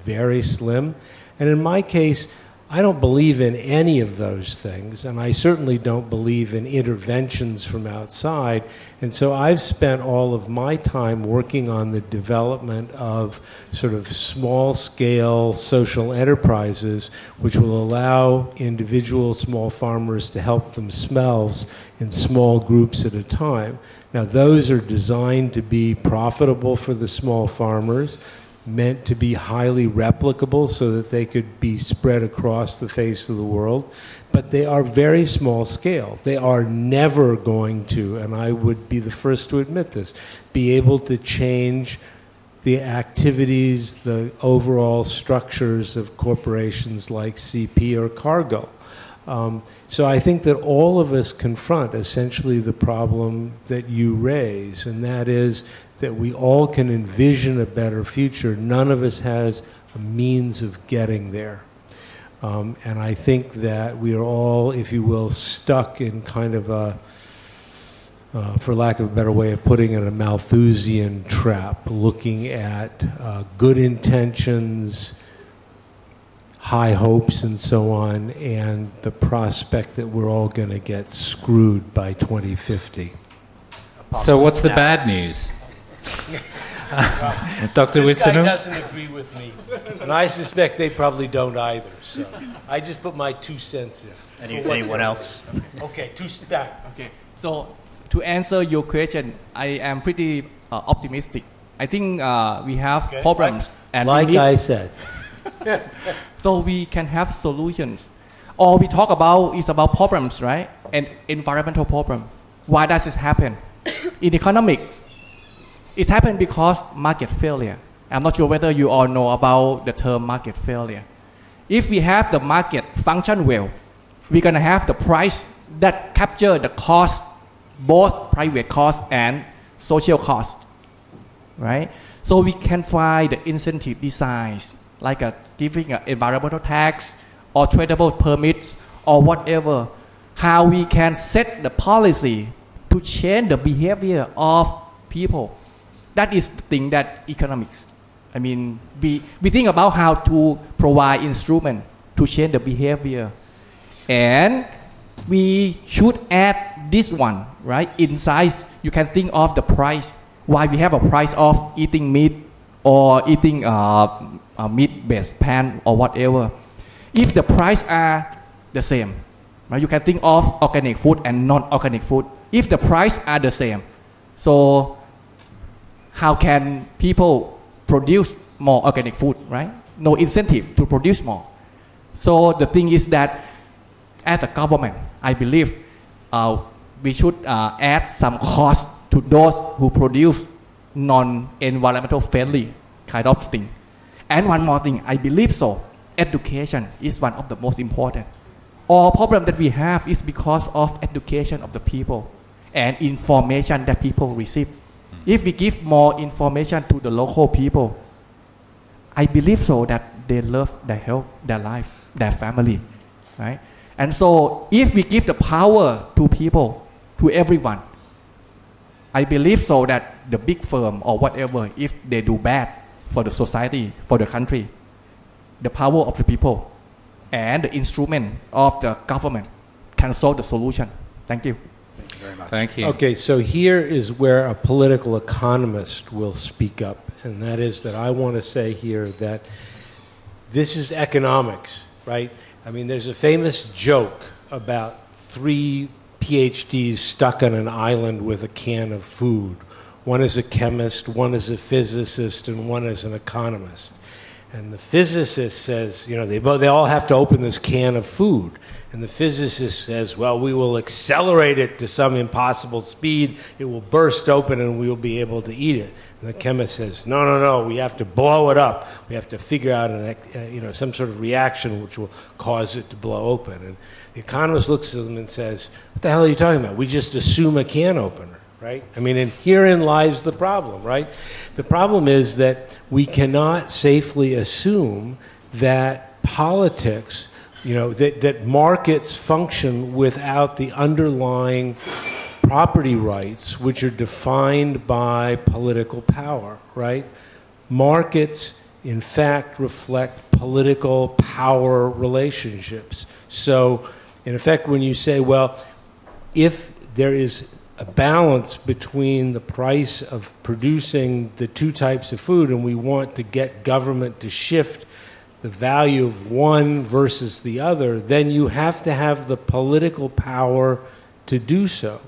very slim. And in my case, I don't believe in any of those things, and I certainly don't believe in interventions from outside. And so I've spent all of my time working on the development of sort of small-scale social enterprises which will allow individual small farmers to help themselves in small groups at a time. Now, those are designed to be profitable for the small farmers, meant to be highly replicable so that they could be spread across the face of the world, but they are very small scale. They are never going to, and I would be the first to admit this, be able to change the activities, the overall structures of corporations like CP or Cargill. So I think that all of us confront essentially the problem that you raise, and that is that we all can envision a better future. None of us has a means of getting there. And I think that we are all, if you will, stuck in kind of a, for lack of a better way of putting it, a Malthusian trap, looking at good intentions, high hopes and so on, and the prospect that we're all going to get screwed by 2050. So what's the bad news? Dr. This guy Winston? doesn't agree with me, and I suspect they probably don't either. So I just put my 2 cents in. Anyone else? Okay, 2 cents. Okay, so to answer your question, I am pretty optimistic. I think we have problems, and like we need, I said. so we can have solutions. All we talk about is about problems, right? And environmental problem. Why does it happen? In economics, it happened because market failure. I'm not sure whether you all know about the term market failure. If we have the market function well, we're going to have the price that capture the cost, both private cost and social cost, right? So we can find the incentive designs, like giving an environmental tax or tradable permits or whatever, how we can set the policy to change the behavior of people. That is the thing that economics. I mean, we think about how to provide instrument to change the behavior. And we should add this one, right? Inside, you can think of the price. Why we have a price of eating meat or eating a meat-based pan or whatever. If the price are the same, right? You can think of organic food and non-organic food. If the price are the same, so how can people produce more organic food, right? No incentive to produce more. So the thing is that as a government, I believe we should add some cost to those who produce non-environmental friendly kind of thing. And one more thing, I believe so, education is one of the most important. All problem that we have is because of education of the people and information that people receive. If we give more information to the local people, I believe so that they love their health, their life, their family, right? And so if we give the power to people, to everyone, I believe so that the big firm or whatever, if they do bad for the society, for the country, the power of the people and the instrument of the government can solve the solution. Thank you. Thank you very much. Thank you. Okay, so here is where a political economist will speak up, and that is that I want to say here that this is economics, right? I mean, there's a famous joke about 3 PhDs stuck on an island with a can of food. One is a chemist, one is a physicist, and one is an economist. And the physicist says, you know, they all have to open this can of food. And the physicist says, well, we will accelerate it to some impossible speed. It will burst open and we will be able to eat it. And the chemist says, no, we have to blow it up. We have to figure out some sort of reaction which will cause it to blow open. And the economist looks at them and says, what the hell are you talking about? We just assume a can opener. right? I mean, and herein lies the problem, right? The problem is that we cannot safely assume that politics, that markets function without the underlying property rights, which are defined by political power, right? Markets, in fact, reflect political power relationships. So, in effect, when you say, well, if there is a balance between the price of producing the two types of food and we want to get government to shift the value of one versus the other, then you have to have the political power to do so.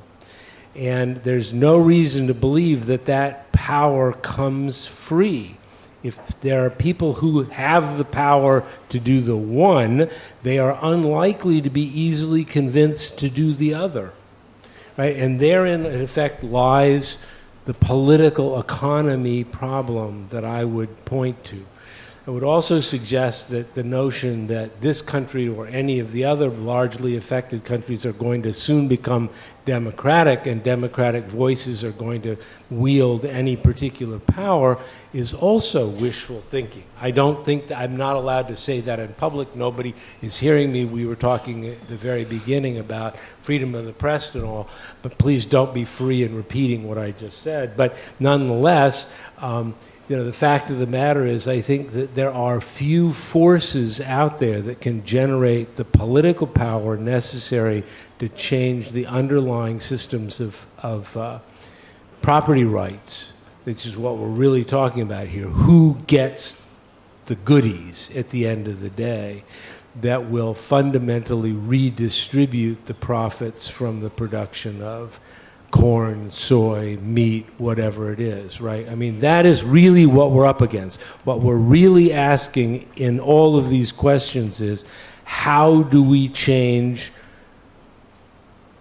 And there's no reason to believe that that power comes free. If there are people who have the power to do the one, they are unlikely to be easily convinced to do the other. Right? And therein, in effect, lies the political economy problem that I would point to. I would also suggest that the notion that this country or any of the other largely affected countries are going to soon become democratic and democratic voices are going to wield any particular power is also wishful thinking. I don't think that I'm not allowed to say that in public. Nobody is hearing me. We were talking at the very beginning about freedom of the press and all, but please don't be free in repeating what I just said. But nonetheless, the fact of the matter is I think that there are few forces out there that can generate the political power necessary to change the underlying systems of property rights, which is what we're really talking about here. Who gets the goodies at the end of the day that will fundamentally redistribute the profits from the production of corn, soy, meat, whatever it is, right? I mean, that is really what we're up against. What we're really asking in all of these questions is, how do we change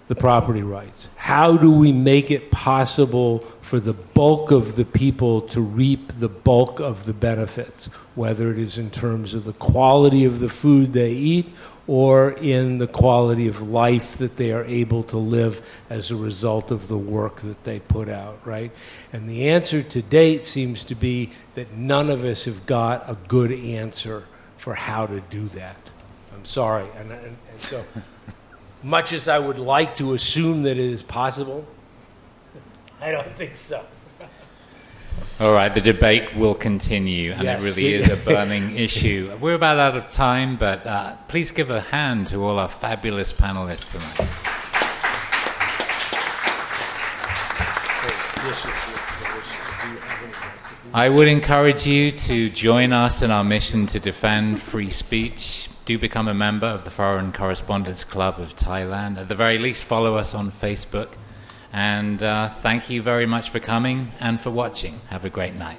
the property rights? How do we make it possible for the bulk of the people to reap the bulk of the benefits, whether it is in terms of the quality of the food they eat or in the quality of life that they are able to live as a result of the work that they put out, right? And the answer to date seems to be that none of us have got a good answer for how to do that. I'm sorry. And so much as I would like to assume that it is possible, I don't think so. All right, the debate will continue, and Yes. it really is a burning issue. We're about out of time, but please give a hand to all our fabulous panelists tonight. I would encourage you to join us in our mission to defend free speech. Do become a member of the Foreign Correspondents Club of Thailand. At the very least, follow us on Facebook. And thank you very much for coming and for watching. Have a great night.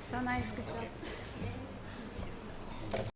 So nice, good job.